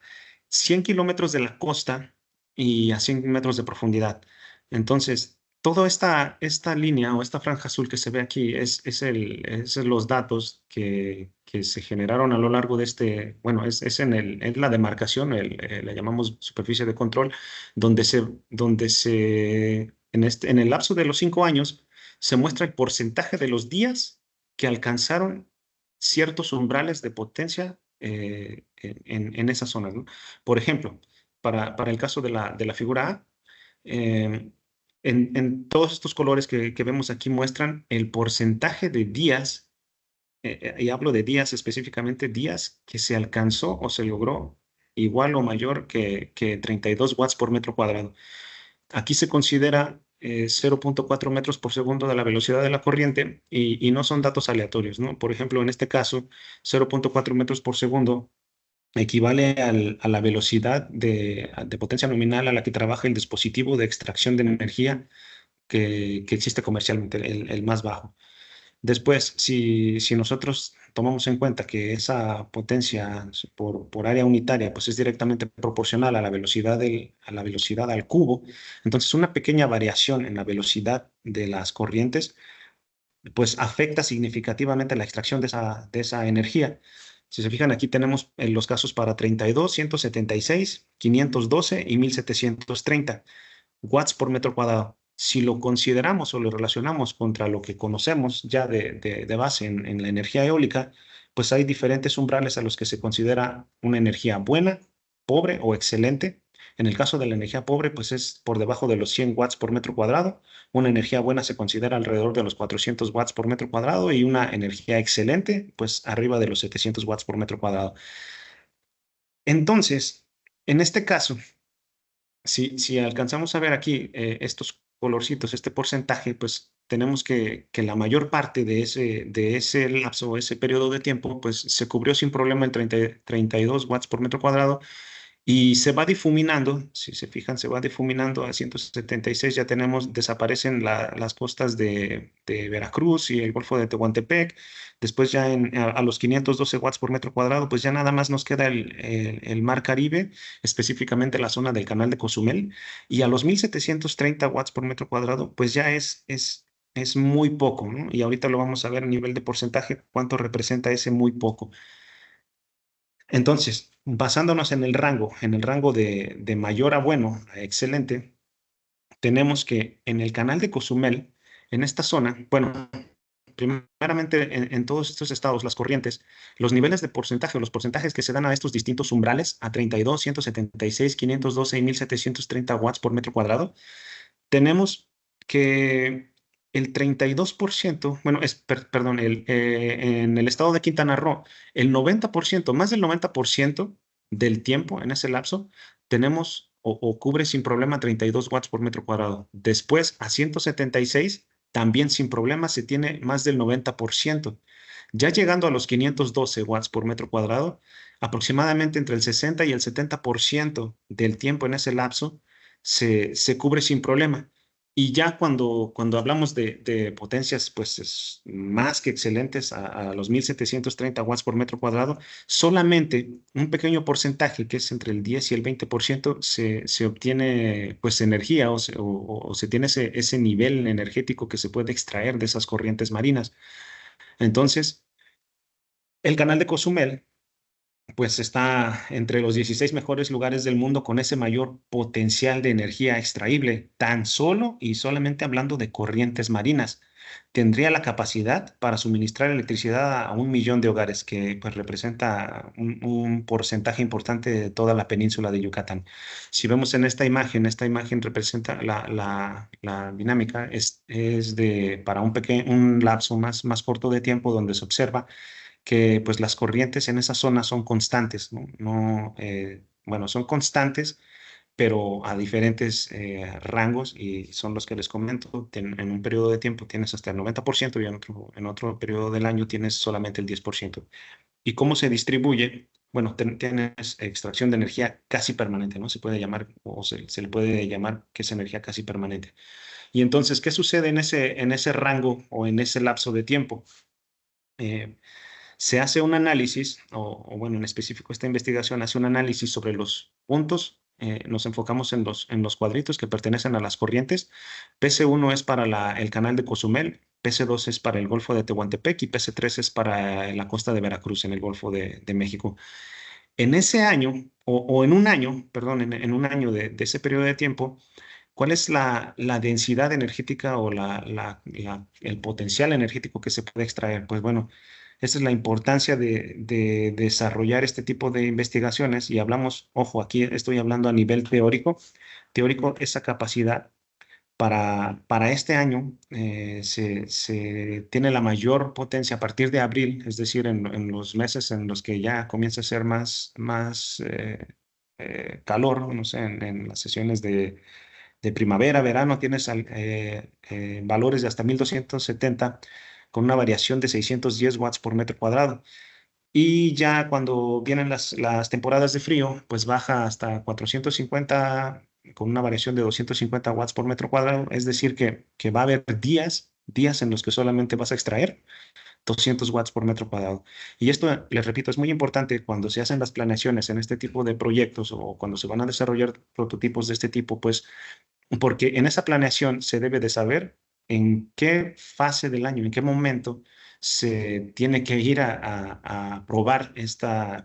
100 kilómetros de la costa y a 100 metros de profundidad. Entonces, toda esta línea o esta franja azul que se ve aquí es los datos que se generaron a lo largo de bueno, es la demarcación, le llamamos superficie de control, en el lapso de los 5 años se muestra el porcentaje de los días que alcanzaron ciertos umbrales de potencia en esas zonas, ¿no? Por ejemplo, para el caso de la figura A, eh, en todos estos colores que vemos aquí muestran el porcentaje de días, y hablo de días específicamente, días que se alcanzó o se logró igual o mayor que 32 watts por metro cuadrado. Aquí se considera 0.4 metros por segundo de la velocidad de la corriente y no son datos aleatorios, ¿no? Por ejemplo, en este caso, 0.4 metros por segundo equivale a la velocidad de potencia nominal a la que trabaja el dispositivo de extracción de energía que existe comercialmente, el más bajo. Después, si nosotros tomamos en cuenta que esa potencia por área unitaria pues es directamente proporcional a la velocidad al cubo, entonces una pequeña variación en la velocidad de las corrientes pues afecta significativamente la extracción de esa energía. Si se fijan, aquí tenemos los casos para 32, 176, 512 y 1730 watts por metro cuadrado. Si lo consideramos o lo relacionamos contra lo que conocemos ya de base en la energía eólica, pues hay diferentes umbrales a los que se considera una energía buena, pobre o excelente. En el caso de la energía pobre, pues es por debajo de los 100 watts por metro cuadrado. Una energía buena se considera alrededor de los 400 watts por metro cuadrado y una energía excelente, pues arriba de los 700 watts por metro cuadrado. Entonces, en este caso, si alcanzamos a ver aquí estos colorcitos, este porcentaje, pues tenemos que la mayor parte de ese lapso, ese periodo de tiempo, pues se cubrió sin problema el 32 watts por metro cuadrado y se va difuminando, si se fijan, se va difuminando a 176, ya desaparecen las costas de Veracruz y el Golfo de Tehuantepec. Después ya a los 512 watts por metro cuadrado, pues ya nada más nos queda el Mar Caribe, específicamente la zona del Canal de Cozumel. Y a los 1730 watts por metro cuadrado, pues ya es muy poco, ¿no? Y ahorita lo vamos a ver a nivel de porcentaje, cuánto representa ese muy poco. Entonces, basándonos en el rango de mayor a bueno, a excelente, tenemos que en el canal de Cozumel, en esta zona, bueno, primeramente en todos estos estados, las corrientes, los niveles de porcentaje o los porcentajes que se dan a estos distintos umbrales, a 32, 176, 512 y 1730 watts por metro cuadrado, tenemos que el 32%, bueno, perdón, en el estado de Quintana Roo, el 90%, más del 90% del tiempo en ese lapso, tenemos o cubre sin problema 32 watts por metro cuadrado. Después, a 176, también sin problema se tiene más del 90%. Ya llegando a los 512 watts por metro cuadrado, aproximadamente entre el 60 y el 70% del tiempo en ese lapso se cubre sin problema. Y ya cuando hablamos de potencias pues más que excelentes a los 1730 watts por metro cuadrado, solamente un pequeño porcentaje, que es entre el 10 y el 20%, se obtiene pues energía o se tiene ese nivel energético que se puede extraer de esas corrientes marinas. Entonces, el canal de Cozumel pues está entre los 16 mejores lugares del mundo con ese mayor potencial de energía extraíble, tan solo y solamente hablando de corrientes marinas. Tendría la capacidad para suministrar electricidad a 1 millón de hogares, que pues representa un porcentaje importante de toda la península de Yucatán. Si vemos en esta imagen representa la dinámica, es para un lapso más corto de tiempo donde se observa que pues las corrientes en esa zona son constantes, ¿no? Bueno, son constantes, pero a diferentes rangos y son los que les comento. En un periodo de tiempo tienes hasta el 90% y en otro periodo del año tienes solamente el 10%. ¿Y cómo se distribuye? Bueno, tienes extracción de energía casi permanente, ¿no? Se puede llamar, o se le puede llamar que es energía casi permanente. Y entonces, ¿qué sucede en ese rango o en ese lapso de tiempo? Se hace un análisis, bueno, en específico esta investigación hace un análisis sobre los puntos. Nos enfocamos en los cuadritos que pertenecen a las corrientes. PC1 es para el canal de Cozumel, PC2 es para el Golfo de Tehuantepec y PC3 es para la costa de Veracruz, en el Golfo de México. En ese año, o en un año, perdón, en un año de ese periodo de tiempo, ¿cuál es la densidad energética o el potencial energético que se puede extraer? Pues bueno, esa es la importancia de desarrollar este tipo de investigaciones y hablamos, ojo, aquí estoy hablando a nivel teórico. Teórico, esa capacidad para este año se tiene la mayor potencia a partir de abril, es decir, en los meses en los que ya comienza a ser más calor, no sé, en las sesiones de primavera, verano, tienes valores de hasta 1270 con una variación de 610 watts por metro cuadrado. Y ya cuando vienen las temporadas de frío, pues baja hasta 450 con una variación de 250 watts por metro cuadrado. Es decir, que va a haber días en los que solamente vas a extraer 200 watts por metro cuadrado. Y esto, les repito, es muy importante cuando se hacen las planeaciones en este tipo de proyectos o cuando se van a desarrollar prototipos de este tipo, pues porque en esa planeación se debe de saber en qué fase del año, en qué momento se tiene que ir a probar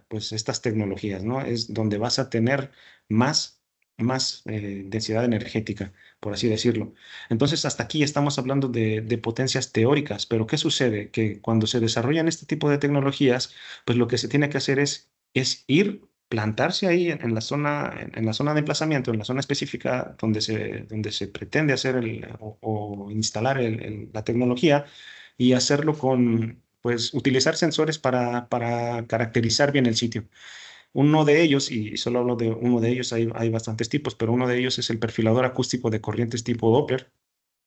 pues, estas tecnologías, ¿no? Es donde vas a tener más densidad energética, por así decirlo. Entonces, hasta aquí estamos hablando de potencias teóricas, pero ¿qué sucede? Que cuando se desarrollan este tipo de tecnologías, pues lo que se tiene que hacer es ir plantarse ahí en la zona, en la zona de emplazamiento, en la zona específica donde se pretende hacer o instalar la tecnología y hacerlo pues, utilizar sensores para caracterizar bien el sitio. Uno de ellos, y solo hablo de uno de ellos, hay bastantes tipos, pero uno de ellos es el perfilador acústico de corrientes tipo Doppler.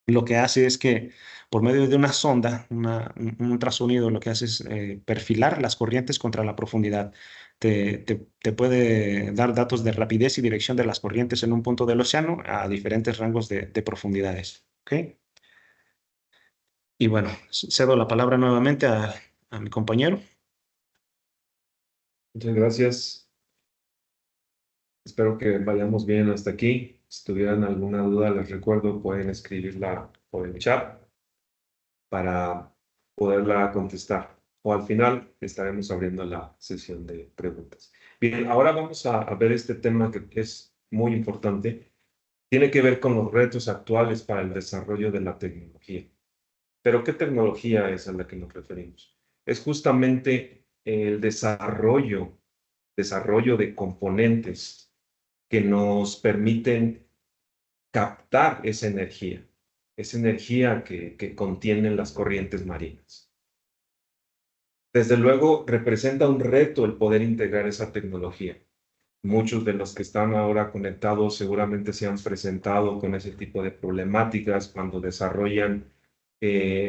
Lo que hace es que por medio de una sonda, un ultrasonido, lo que hace es perfilar las corrientes contra la profundidad. Te puede dar datos de rapidez y dirección de las corrientes en un punto del océano a diferentes rangos de profundidades. ¿Ok? Y bueno, cedo la palabra nuevamente a mi compañero. Muchas gracias. Espero que vayamos bien hasta aquí. Si tuvieran alguna duda, les recuerdo, pueden escribirla por el chat para poderla contestar. O al final estaremos abriendo la sesión de preguntas. Bien, ahora vamos a ver este tema que es muy importante, tiene que ver con los retos actuales para el desarrollo de la tecnología. Pero ¿qué tecnología es a la que nos referimos? Es justamente el desarrollo de componentes que nos permiten captar esa energía que contienen las corrientes marinas. Desde luego, representa un reto el poder integrar esa tecnología. Muchos de los que están ahora conectados seguramente se han presentado con ese tipo de problemáticas cuando desarrollan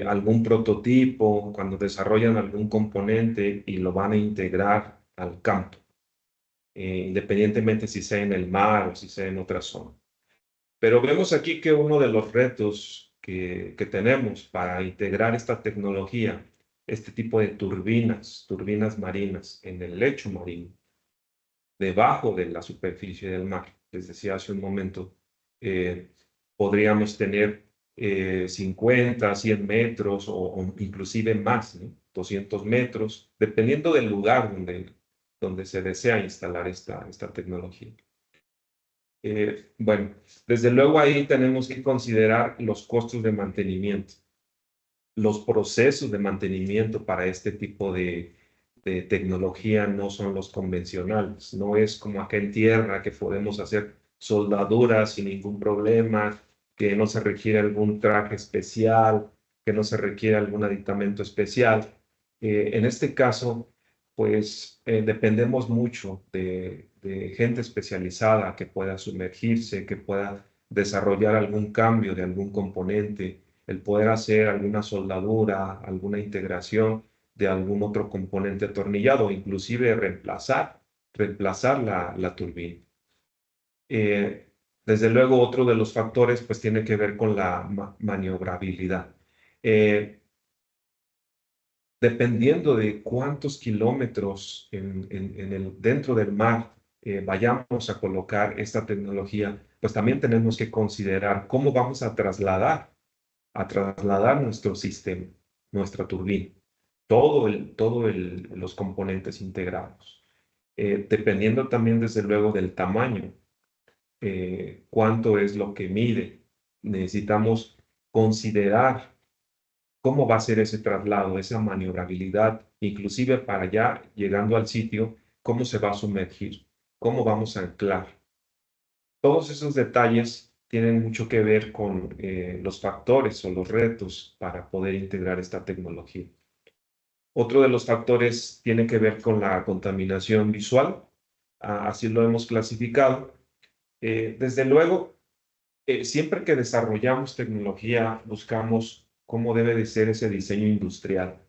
algún prototipo, cuando desarrollan algún componente y lo van a integrar al campo, independientemente si sea en el mar o si sea en otra zona. Pero vemos aquí que uno de los retos que tenemos para integrar esta tecnología, este tipo de turbinas marinas en el lecho marino, debajo de la superficie del mar. Les decía hace un momento, podríamos tener 50, 100 metros o inclusive más, ¿no? 200 metros, dependiendo del lugar donde se desea instalar esta tecnología. Bueno, desde luego ahí tenemos que considerar los costos de mantenimiento, los procesos de mantenimiento para este tipo de tecnología no son los convencionales. No es como acá en tierra que podemos hacer soldaduras sin ningún problema, que no se requiere algún traje especial, que no se requiere algún aditamento especial. En este caso, pues dependemos mucho de gente especializada que pueda sumergirse, que pueda desarrollar algún cambio de algún componente, el poder hacer alguna soldadura, alguna integración de algún otro componente atornillado, inclusive reemplazar la turbina. Desde luego, otro de los factores pues tiene que ver con la maniobrabilidad. Dependiendo de cuántos kilómetros dentro del mar vayamos a colocar esta tecnología, pues también tenemos que considerar cómo vamos a trasladar nuestro sistema, nuestra turbina, los componentes integrados. Dependiendo también, desde luego, del tamaño, cuánto es lo que mide. Necesitamos considerar cómo va a ser ese traslado, esa maniobrabilidad, inclusive para ya llegando al sitio, cómo se va a sumergir, cómo vamos a anclar. Todos esos detalles tienen mucho que ver con los factores o los retos para poder integrar esta tecnología. Otro de los factores tiene que ver con la contaminación visual, así lo hemos clasificado. Desde luego, siempre que desarrollamos tecnología, buscamos cómo debe de ser ese diseño industrial,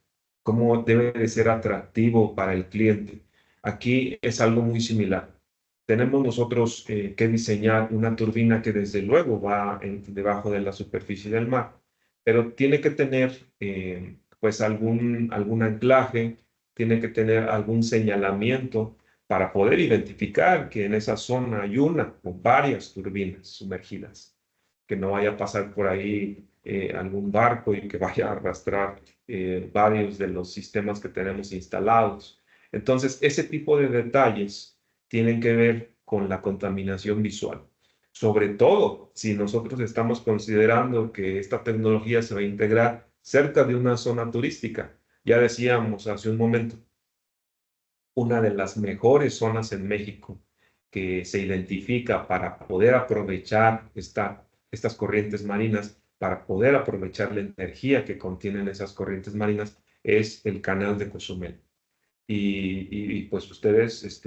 cómo debe de ser atractivo para el cliente. Aquí es algo muy similar. Tenemos nosotros que diseñar una turbina que desde luego va debajo de la superficie del mar, pero tiene que tener pues algún anclaje, tiene que tener algún señalamiento para poder identificar que en esa zona hay una o varias turbinas sumergidas, que no vaya a pasar por ahí algún barco y que vaya a arrastrar varios de los sistemas que tenemos instalados. Entonces, ese tipo de detalles tienen que ver con la contaminación visual. Sobre todo si nosotros estamos considerando que esta tecnología se va a integrar cerca de una zona turística. Ya decíamos hace un momento, una de las mejores zonas en México que se identifica para poder aprovechar estas corrientes marinas, para poder aprovechar la energía que contienen esas corrientes marinas, es el canal de Cozumel. Y pues ustedes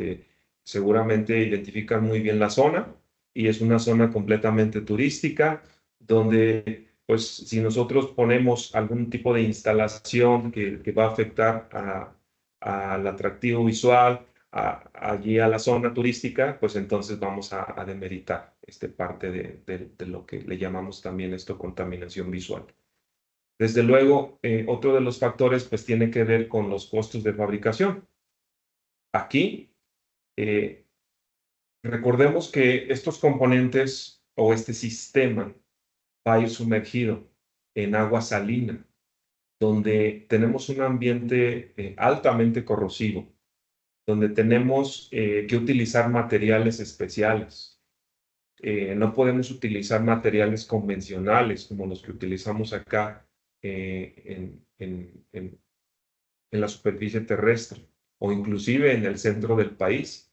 seguramente identifican muy bien la zona y es una zona completamente turística donde pues si nosotros ponemos algún tipo de instalación que va a afectar al atractivo visual, allí a la zona turística, pues entonces vamos a demeritar parte de lo que le llamamos también esto contaminación visual. Desde luego, otro de los factores pues tiene que ver con los costos de fabricación. Aquí, recordemos que estos componentes o este sistema va a ir sumergido en agua salina, donde tenemos un ambiente altamente corrosivo, donde tenemos que utilizar materiales especiales, no podemos utilizar materiales convencionales como los que utilizamos acá en la superficie terrestre o inclusive en el centro del país.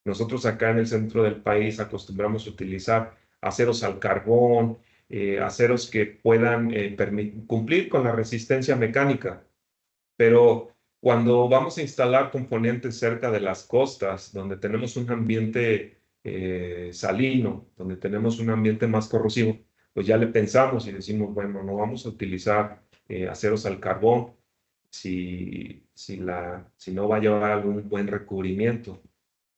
Nosotros acá en el centro del país acostumbramos a utilizar aceros al carbón, aceros que puedan cumplir con la resistencia mecánica, pero cuando vamos a instalar componentes cerca de las costas, donde tenemos un ambiente salino, donde tenemos un ambiente más corrosivo, pues ya le pensamos y decimos, bueno, no vamos a utilizar aceros al carbón si no va a llevar algún buen recubrimiento.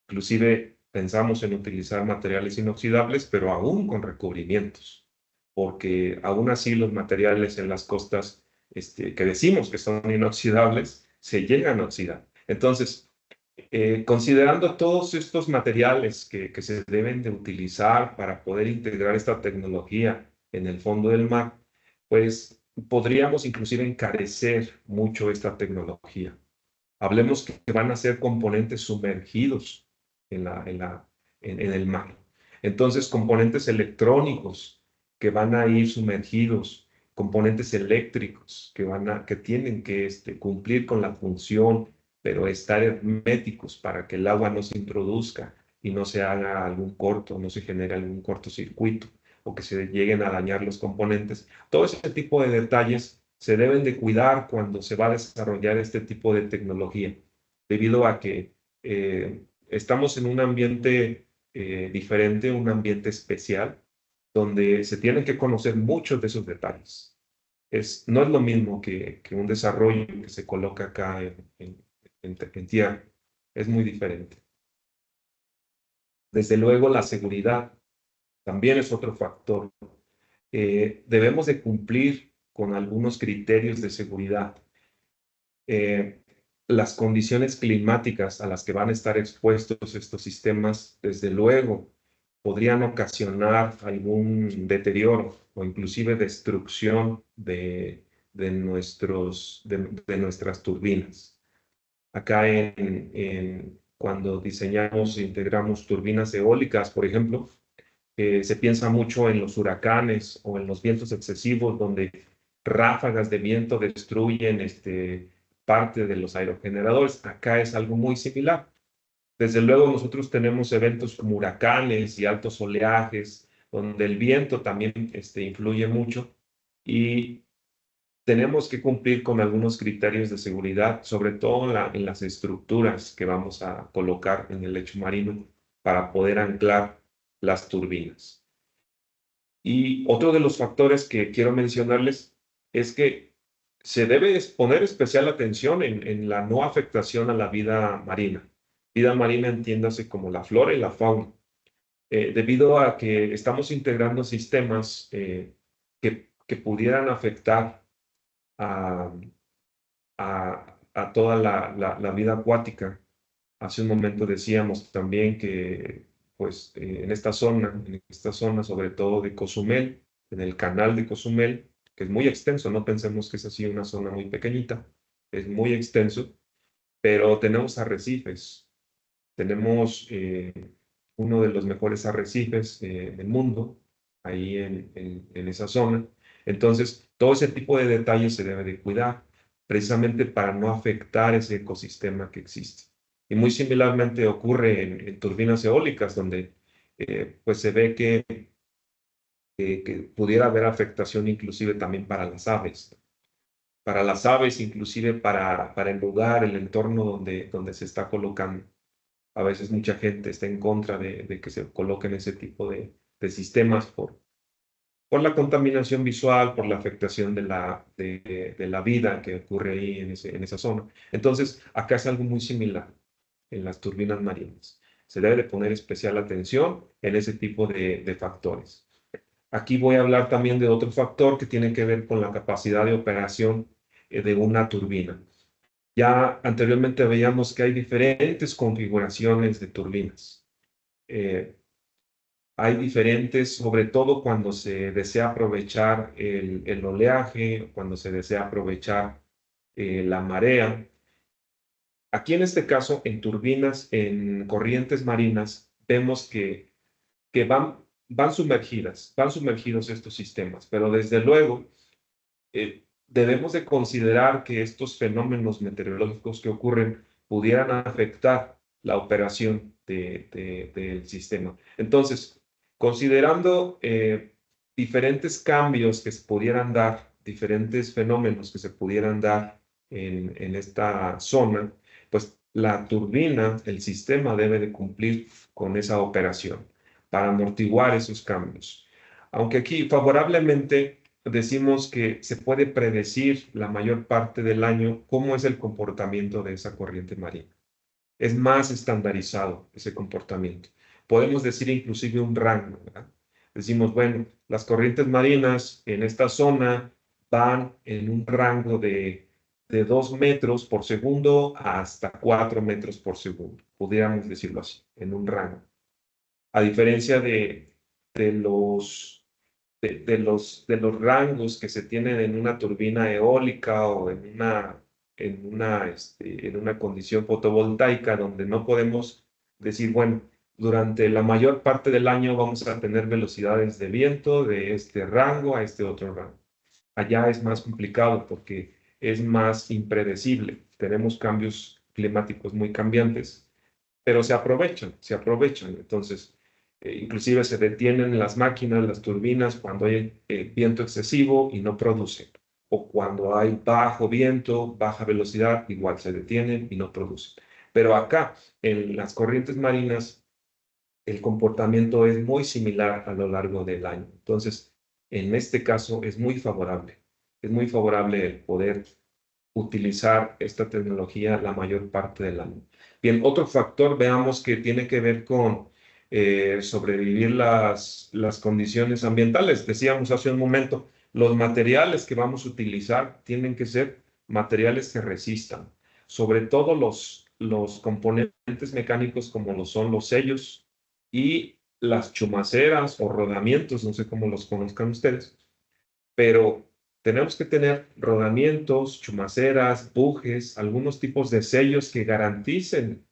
Inclusive pensamos en utilizar materiales inoxidables, pero aún con recubrimientos, porque aún así los materiales en las costas que decimos que son inoxidables, se llegan a oxidar. Entonces, considerando todos estos materiales que se deben de utilizar para poder integrar esta tecnología en el fondo del mar, pues podríamos inclusive encarecer mucho esta tecnología. Hablemos que van a ser componentes sumergidos en el mar. Entonces, componentes electrónicos que van a ir sumergidos, componentes eléctricos que tienen que cumplir con la función, pero estar herméticos para que el agua no se introduzca y no se haga algún corto, no se genere algún cortocircuito o que se lleguen a dañar los componentes. Todo ese tipo de detalles se deben de cuidar cuando se va a desarrollar este tipo de tecnología, debido a que estamos en un ambiente diferente, un ambiente especial, donde se tienen que conocer muchos de esos detalles. No es lo mismo que un desarrollo que se coloca acá en tierra, es muy diferente. Desde luego, la seguridad también es otro factor. Debemos de cumplir con algunos criterios de seguridad. Las condiciones climáticas a las que van a estar expuestos estos sistemas, desde luego, podrían ocasionar algún deterioro o inclusive destrucción de nuestras turbinas. Acá cuando diseñamos e integramos turbinas eólicas, por ejemplo, se piensa mucho en los huracanes o en los vientos excesivos, donde ráfagas de viento destruyen parte de los aerogeneradores. Acá es algo muy similar. Desde luego nosotros tenemos eventos como huracanes y altos oleajes, donde el viento también influye mucho y tenemos que cumplir con algunos criterios de seguridad, sobre todo en las estructuras que vamos a colocar en el lecho marino para poder anclar las turbinas. Y otro de los factores que quiero mencionarles es que se debe poner especial atención en la no afectación a la vida marina. Vida marina entiéndase como la flora y la fauna, debido a que estamos integrando sistemas que pudieran afectar a toda la vida acuática. Hace un momento decíamos también que pues, en esta zona sobre todo de Cozumel, en el canal de Cozumel, que es muy extenso, no pensemos que es así una zona muy pequeñita, es muy extenso, pero tenemos arrecifes. Tenemos uno de los mejores arrecifes del mundo, ahí en esa zona. Entonces, todo ese tipo de detalles se debe de cuidar, precisamente para no afectar ese ecosistema que existe. Y muy similarmente ocurre en turbinas eólicas, donde pues se ve que pudiera haber afectación inclusive también para las aves. Para las aves, inclusive para el lugar, el entorno donde se está colocando. A veces mucha gente está en contra de que se coloquen ese tipo de sistemas por la contaminación visual, por la afectación de la vida que ocurre ahí en esa zona. Entonces, acá es algo muy similar en las turbinas marinas. Se debe de poner especial atención en ese tipo de factores. Aquí voy a hablar también de otro factor que tiene que ver con la capacidad de operación de una turbina. Ya anteriormente veíamos que hay diferentes configuraciones de turbinas. Hay diferentes, sobre todo cuando se desea aprovechar el oleaje, cuando se desea aprovechar la marea. Aquí en este caso, en turbinas, en corrientes marinas, vemos que van van sumergidos estos sistemas, pero desde luego debemos de considerar que estos fenómenos meteorológicos que ocurren pudieran afectar la operación del sistema. Entonces, considerando diferentes cambios que se pudieran dar, diferentes fenómenos que se pudieran dar en esta zona, pues la turbina, el sistema debe de cumplir con esa operación para amortiguar esos cambios. Aunque aquí favorablemente decimos que se puede predecir la mayor parte del año cómo es el comportamiento de esa corriente marina. Es más estandarizado ese comportamiento. Podemos decir inclusive un rango, ¿verdad? Decimos, bueno, las corrientes marinas en esta zona van en un rango de 2 metros por segundo hasta 4 metros por segundo, pudiéramos decirlo así, en un rango. A diferencia de los rangos que se tienen en una turbina eólica o en una condición fotovoltaica donde no podemos decir, bueno, durante la mayor parte del año vamos a tener velocidades de viento de este rango a este otro rango. Allá es más complicado porque es más impredecible. Tenemos cambios climáticos muy cambiantes, pero se aprovechan. Entonces, inclusive se detienen las máquinas, las turbinas, cuando hay viento excesivo y no producen. O cuando hay bajo viento, baja velocidad, igual se detienen y no producen. Pero acá, en las corrientes marinas, el comportamiento es muy similar a lo largo del año. Entonces, en este caso es muy favorable. Es muy favorable el poder utilizar esta tecnología la mayor parte del año. Bien, otro factor, veamos, que tiene que ver con sobrevivir las condiciones ambientales. Decíamos hace un momento, los materiales que vamos a utilizar tienen que ser materiales que resistan, sobre todo los componentes mecánicos como lo son los sellos y las chumaceras o rodamientos, no sé cómo los conozcan ustedes, pero tenemos que tener rodamientos, chumaceras, bujes, algunos tipos de sellos que garanticen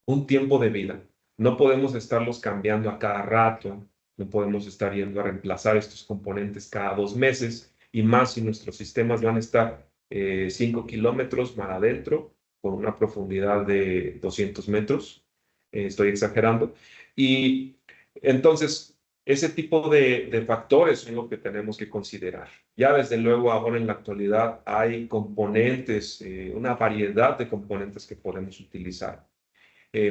un tiempo de vida. No podemos estarlos cambiando a cada rato, no podemos estar yendo a reemplazar estos componentes cada 2 meses, y más si nuestros sistemas van a estar 5 kilómetros mar adentro, con una profundidad de 200 metros, estoy exagerando, y entonces ese tipo de factores son lo que tenemos que considerar. Ya desde luego ahora en la actualidad hay componentes, una variedad de componentes que podemos utilizar.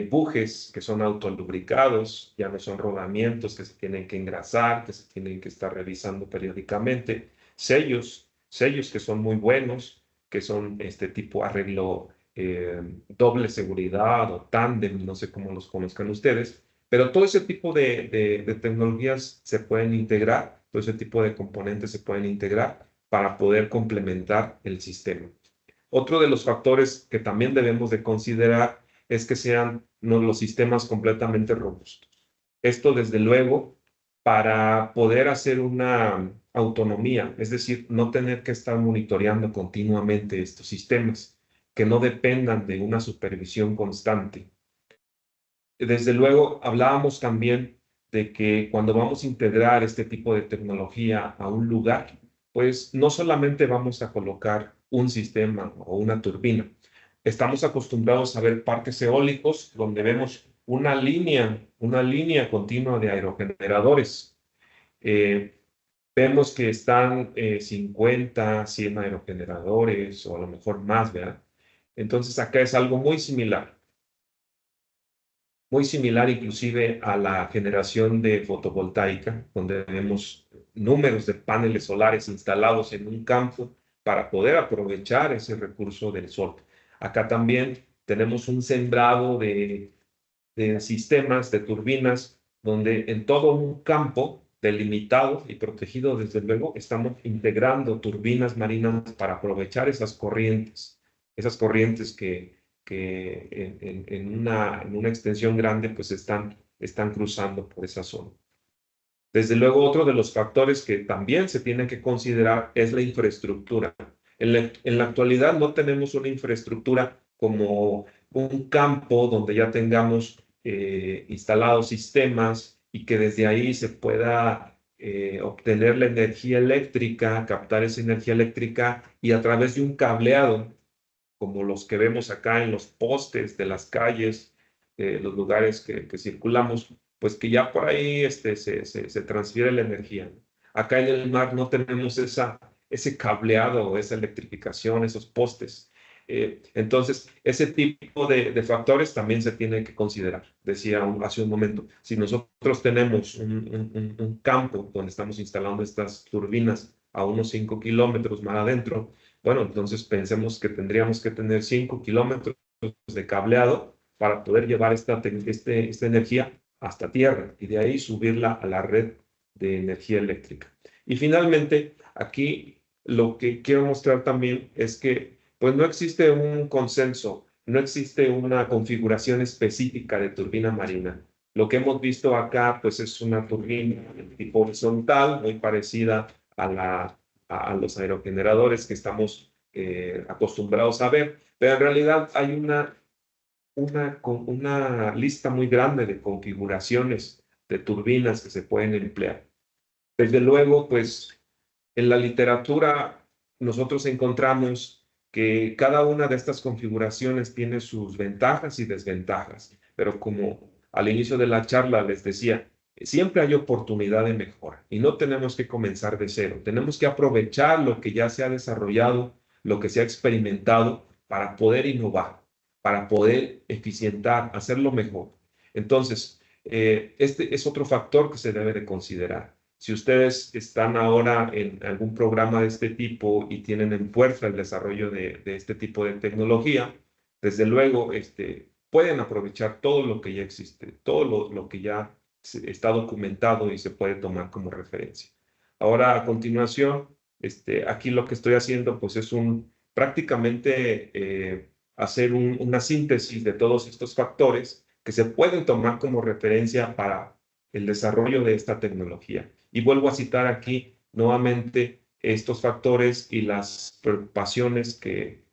Bujes que son autolubricados, ya no son rodamientos que se tienen que engrasar, que se tienen que estar revisando periódicamente. Sellos que son muy buenos, que son este tipo arreglo doble seguridad o tándem, no sé cómo los conozcan ustedes, pero todo ese tipo de tecnologías se pueden integrar, todo ese tipo de componentes se pueden integrar para poder complementar el sistema. Otro de los factores que también debemos de considerar es que sean los sistemas completamente robustos. Esto, desde luego, para poder hacer una autonomía, es decir, no tener que estar monitoreando continuamente estos sistemas, que no dependan de una supervisión constante. Desde luego, hablábamos también de que cuando vamos a integrar este tipo de tecnología a un lugar, pues no solamente vamos a colocar un sistema o una turbina. Estamos acostumbrados a ver parques eólicos donde vemos una línea continua de aerogeneradores. Vemos que están 50, 100 aerogeneradores o a lo mejor más, ¿verdad? Entonces acá es algo muy similar inclusive a la generación de fotovoltaica, donde vemos números de paneles solares instalados en un campo para poder aprovechar ese recurso del sol. Acá también tenemos un sembrado de sistemas, de turbinas, donde en todo un campo delimitado y protegido, desde luego, estamos integrando turbinas marinas para aprovechar esas corrientes que en una extensión grande pues están cruzando por esa zona. Desde luego, otro de los factores que también se tiene que considerar es la infraestructura. En la actualidad no tenemos una infraestructura como un campo donde ya tengamos instalados sistemas y que desde ahí se pueda obtener la energía eléctrica, captar esa energía eléctrica y a través de un cableado, como los que vemos acá en los postes de las calles, los lugares que circulamos, pues que ya por ahí se transfiere la energía. Acá en el mar no tenemos ese cableado, esa electrificación, esos postes. Entonces, ese tipo de factores también se tiene que considerar. Decía hace un momento, si nosotros tenemos un campo donde estamos instalando estas turbinas a unos 5 kilómetros más adentro, bueno, entonces pensemos que tendríamos que tener 5 kilómetros de cableado para poder llevar esta energía hasta tierra y de ahí subirla a la red de energía eléctrica. Y finalmente, aquí lo que quiero mostrar también es que pues no existe un consenso, no existe una configuración específica de turbina marina. Lo que hemos visto acá pues es una turbina tipo horizontal, muy parecida a los aerogeneradores que estamos acostumbrados a ver, pero en realidad hay una lista muy grande de configuraciones de turbinas que se pueden emplear. Desde luego, pues en la literatura nosotros encontramos que cada una de estas configuraciones tiene sus ventajas y desventajas, pero como al inicio de la charla les decía, siempre hay oportunidad de mejora y no tenemos que comenzar de cero, tenemos que aprovechar lo que ya se ha desarrollado, lo que se ha experimentado para poder innovar, para poder eficientar, hacerlo mejor. Entonces, este es otro factor que se debe de considerar. Si ustedes están ahora en algún programa de este tipo y tienen en fuerza el desarrollo de este tipo de tecnología, desde luego pueden aprovechar todo lo que ya existe, todo lo que ya está documentado y se puede tomar como referencia. Ahora, a continuación, aquí lo que estoy haciendo pues es prácticamente hacer una síntesis de todos estos factores que se pueden tomar como referencia para el desarrollo de esta tecnología. Y vuelvo a citar aquí nuevamente estos factores y las preocupaciones que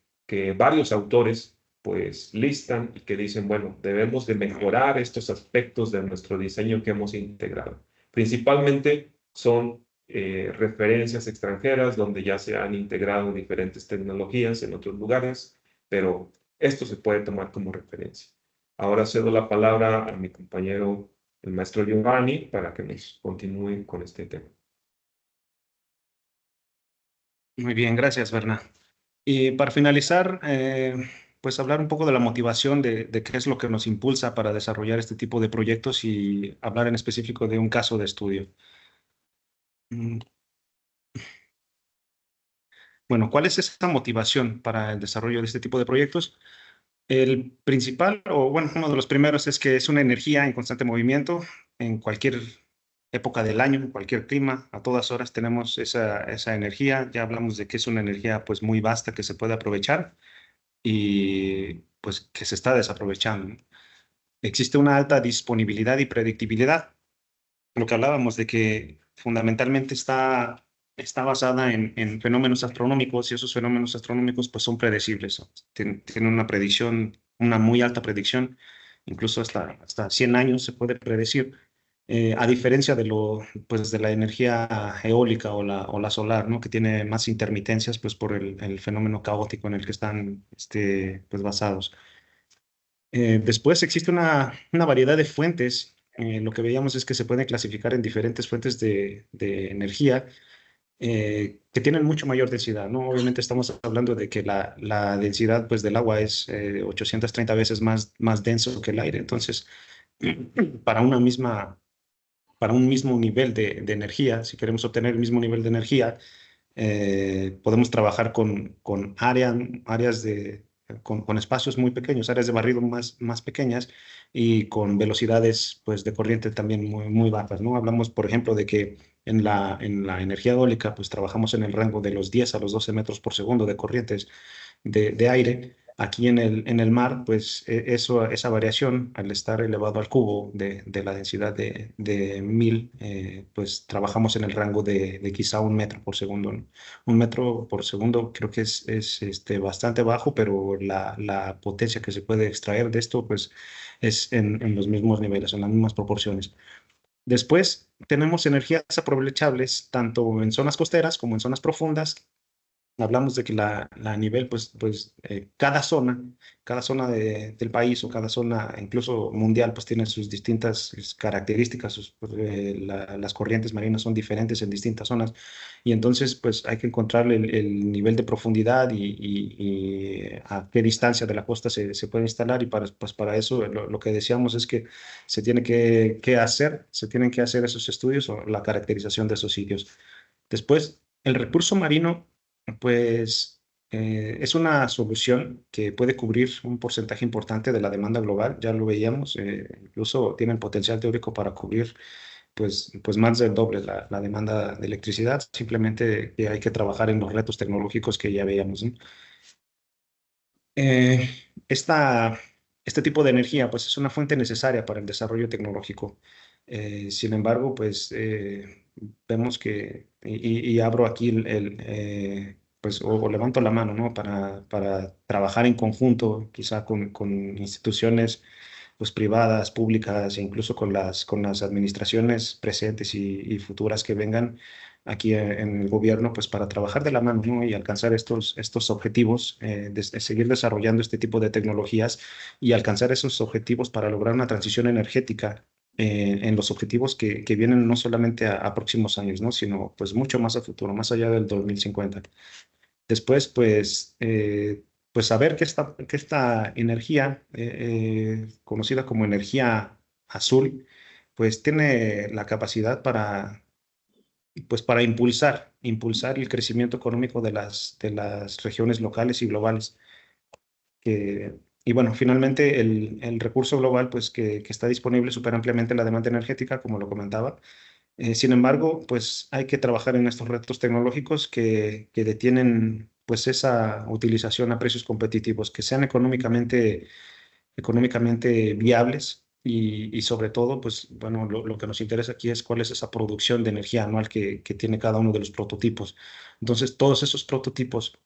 varios autores pues listan y que dicen, bueno, debemos de mejorar estos aspectos de nuestro diseño que hemos integrado. Principalmente son referencias extranjeras donde ya se han integrado diferentes tecnologías en otros lugares, pero esto se puede tomar como referencia. Ahora cedo la palabra a mi compañero, el maestro Giovanni, para que nos continúe con este tema. Muy bien, gracias, Berna. Y para finalizar, pues hablar un poco de la motivación de qué es lo que nos impulsa para desarrollar este tipo de proyectos y hablar en específico de un caso de estudio. Bueno, ¿cuál es esa motivación para el desarrollo de este tipo de proyectos? El principal, o bueno, uno de los primeros es que es una energía en constante movimiento en cualquier época del año, en cualquier clima, a todas horas tenemos esa energía. Ya hablamos de que es una energía pues muy vasta que se puede aprovechar y pues que se está desaprovechando. Existe una alta disponibilidad y predictibilidad. Lo que hablábamos de que fundamentalmente está basada en fenómenos astronómicos y esos fenómenos astronómicos pues son predecibles. Tienen una predicción, una muy alta predicción, incluso hasta 100 años se puede predecir. A diferencia pues de la energía eólica o la solar, ¿no? Que tiene más intermitencias pues por el fenómeno caótico en el que están pues basados. Después existe una variedad de fuentes. Lo que veíamos es que se pueden clasificar en diferentes fuentes de energía que tienen mucho mayor densidad, ¿no? Obviamente estamos hablando de que la densidad pues, del agua es 830 veces más denso que el aire. Entonces, para para un mismo nivel de energía, si queremos obtener el mismo nivel de energía, podemos trabajar con áreas con espacios muy pequeños, áreas de barrido más pequeñas y con velocidades pues, de corriente también muy bajas, ¿no? Hablamos, por ejemplo, de que en la energía eólica pues, trabajamos en el rango de los 10 a los 12 metros por segundo de corrientes de aire. Aquí en el mar, pues esa variación, al estar elevado al cubo de la densidad de 1000, pues trabajamos en el rango de quizá 1 metro por segundo, ¿no? 1 metro por segundo creo que es bastante bajo, pero la potencia que se puede extraer de esto, pues es en los mismos niveles, en las mismas proporciones. Después tenemos energías aprovechables tanto en zonas costeras como en zonas profundas. Hablamos de que la nivel, cada zona del país o cada zona, incluso mundial, pues tiene sus distintas características, las corrientes marinas son diferentes en distintas zonas y entonces pues hay que encontrar el nivel de profundidad y a qué distancia de la costa se puede instalar y para eso lo que decíamos es que se tienen que hacer esos estudios o la caracterización de esos sitios. Después, el recurso marino pues es una solución que puede cubrir un porcentaje importante de la demanda global, ya lo veíamos, incluso tiene el potencial teórico para cubrir pues más del doble la demanda de electricidad, simplemente que hay que trabajar en los retos tecnológicos que ya veíamos, ¿no? Eh, esta, este tipo de energía pues es una fuente necesaria para el desarrollo tecnológico. Sin embargo, pues vemos que, y abro aquí pues o levanto la mano, ¿no? Para trabajar en conjunto, quizá con instituciones pues privadas, públicas, e incluso con las administraciones presentes y futuras que vengan aquí en el gobierno, pues para trabajar de la mano, ¿no? Y alcanzar estos objetivos, de seguir desarrollando este tipo de tecnologías y alcanzar esos objetivos para lograr una transición energética en los objetivos que vienen no solamente a próximos años, ¿no? Sino pues mucho más a futuro, más allá del 2050. Después, pues saber que esta energía, conocida como energía azul, pues tiene la capacidad para impulsar el crecimiento económico de las regiones locales y globales. Y bueno, finalmente el recurso global pues, que está disponible supera ampliamente la demanda energética, como lo comentaba. Sin embargo, pues hay que trabajar en estos retos tecnológicos que detienen pues esa utilización a precios competitivos, que sean económicamente viables y sobre todo, pues bueno, lo que nos interesa aquí es cuál es esa producción de energía anual que tiene cada uno de los prototipos. Entonces, todos esos prototipos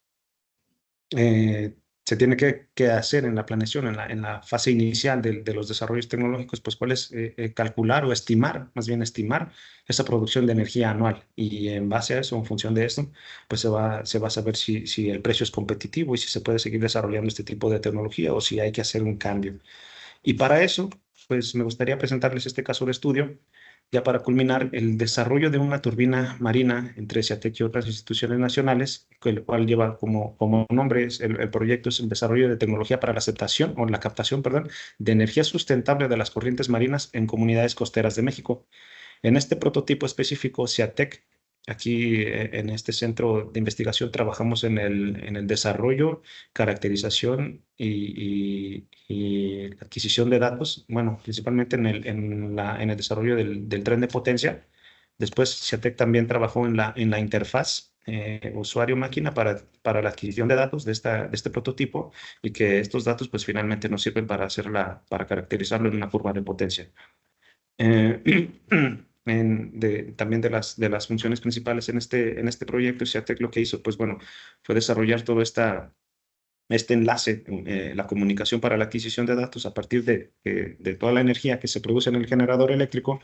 eh, se tiene que hacer en la planeación, en la fase inicial de los desarrollos tecnológicos, pues cuál es calcular o estimar, más bien estimar esa producción de energía anual. Y en base a eso, en función de esto, pues se va a saber si el precio es competitivo y si se puede seguir desarrollando este tipo de tecnología o si hay que hacer un cambio. Y para eso, pues me gustaría presentarles este caso de estudio, ya para culminar el desarrollo de una turbina marina entre SEATEC y otras instituciones nacionales, el cual lleva como nombre, el proyecto es el desarrollo de tecnología para la aceptación o la captación, perdón, de energía sustentable de las corrientes marinas en comunidades costeras de México. En este prototipo específico, SEATEC, aquí en este centro de investigación trabajamos en el desarrollo, caracterización y adquisición de datos, bueno, principalmente en el desarrollo del tren de potencia. Después, SEATEC también trabajó en la interfaz usuario-máquina para la adquisición de datos de este prototipo y que estos datos pues finalmente nos sirven para caracterizarlo en una curva de potencia. También de las funciones principales en este proyecto, SEATEC lo que hizo, pues bueno, fue desarrollar todo este enlace, la comunicación para la adquisición de datos a partir de toda la energía que se produce en el generador eléctrico,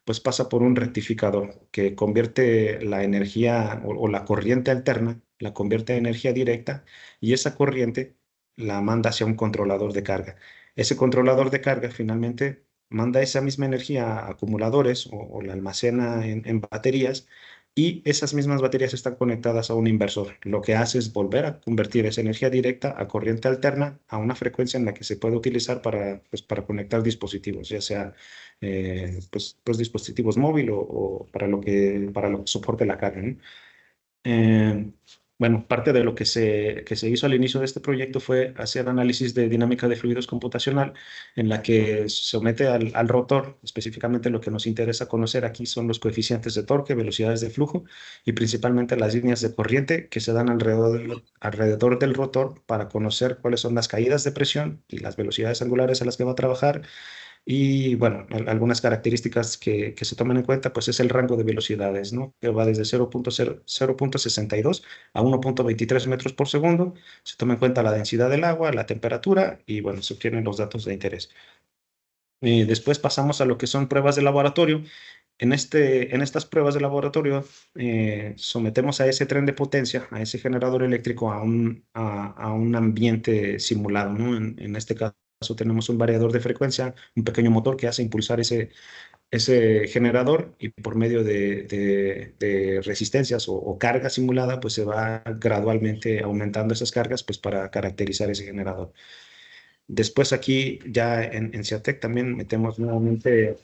pues pasa por un rectificador que convierte la energía o la corriente alterna, la convierte en energía directa y esa corriente la manda hacia un controlador de carga. Ese controlador de carga finalmente manda esa misma energía a acumuladores o la almacena en baterías y esas mismas baterías están conectadas a un inversor. Lo que hace es volver a convertir esa energía directa a corriente alterna a una frecuencia en la que se puede utilizar para conectar dispositivos, ya sea dispositivos móviles o para lo que soporte la carga, ¿no? Eh, bueno, parte de lo que se hizo al inicio de este proyecto fue hacer análisis de dinámica de fluidos computacional, en la que se somete al rotor. Específicamente lo que nos interesa conocer aquí son los coeficientes de torque, velocidades de flujo y principalmente las líneas de corriente que se dan alrededor del rotor para conocer cuáles son las caídas de presión y las velocidades angulares a las que va a trabajar y bueno, algunas características que se toman en cuenta, pues es el rango de velocidades, ¿no? Que va desde 0.62 a 1.23 metros por segundo. Se toma en cuenta la densidad del agua, la temperatura y bueno, se obtienen los datos de interés. Después pasamos a lo que son pruebas de laboratorio, En estas pruebas de laboratorio sometemos a ese tren de potencia, a ese generador eléctrico, a un ambiente simulado, ¿no? En este caso tenemos un variador de frecuencia, un pequeño motor que hace impulsar ese generador, y por medio de resistencias o carga simulada, pues se va gradualmente aumentando esas cargas pues para caracterizar ese generador. Después aquí ya en Ciatec también metemos nuevamente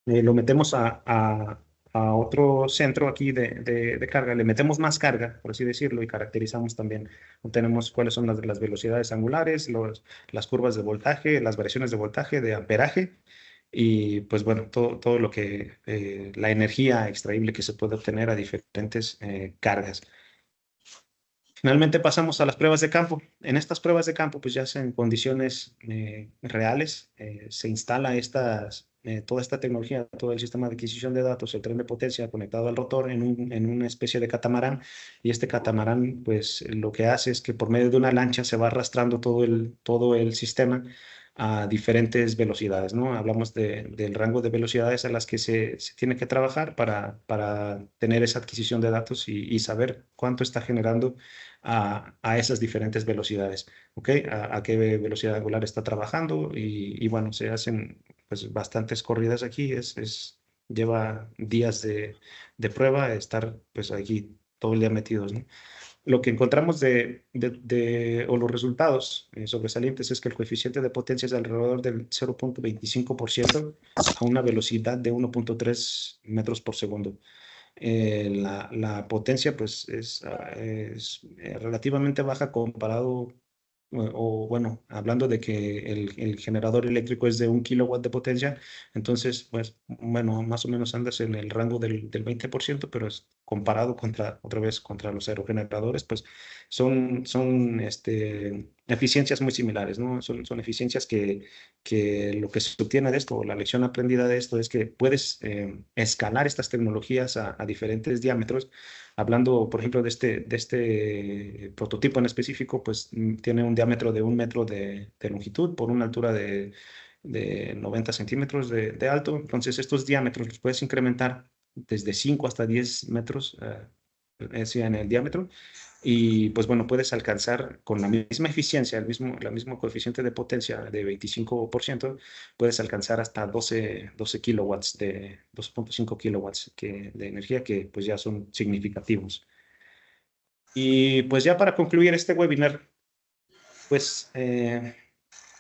lo metemos a otro centro aquí de carga, le metemos más carga, por así decirlo, y caracterizamos también, obtenemos cuáles son las velocidades angulares, las curvas de voltaje, las variaciones de voltaje, de amperaje, y pues bueno, todo lo que, la energía extraíble que se puede obtener a diferentes cargas. Finalmente pasamos a las pruebas de campo. En estas pruebas de campo, pues ya en condiciones reales, se instala toda esta tecnología, todo el sistema de adquisición de datos, el tren de potencia conectado al rotor en una especie de catamarán. Y este catamarán, pues lo que hace es que por medio de una lancha se va arrastrando todo el sistema a diferentes velocidades, ¿no? Hablamos del rango de velocidades a las que se tiene que trabajar para tener esa adquisición de datos y saber cuánto está generando a esas diferentes velocidades, ¿ok? A qué velocidad angular está trabajando, y bueno, se hacen pues bastantes corridas aquí, lleva días de prueba, estar pues aquí todo el día metidos, ¿no? Lo que encontramos o los resultados sobresalientes es que el coeficiente de potencia es de alrededor del 0.25% a una velocidad de 1.3 metros por segundo. La potencia pues es relativamente baja comparado, bueno, hablando de que el generador eléctrico es de 1 kilowatt de potencia. Entonces pues bueno, más o menos andas en el rango del 20%, pero comparado otra vez contra los aerogeneradores, pues son eficiencias muy similares, ¿no? Son eficiencias que lo que se obtiene de esto, o la lección aprendida de esto, es que puedes escalar estas tecnologías a diferentes diámetros. Hablando, por ejemplo, de este prototipo en específico, pues tiene un diámetro de 1 metro de longitud por una altura de 90 centímetros de alto. Entonces, estos diámetros los puedes incrementar desde 5 hasta 10 metros en el diámetro. Y pues bueno, puedes alcanzar con la misma eficiencia, la mismo coeficiente de potencia de 25%, puedes alcanzar hasta 12 kilowatts, 12.5 kilowatts de energía, que pues ya son significativos. Y pues ya para concluir este webinar, pues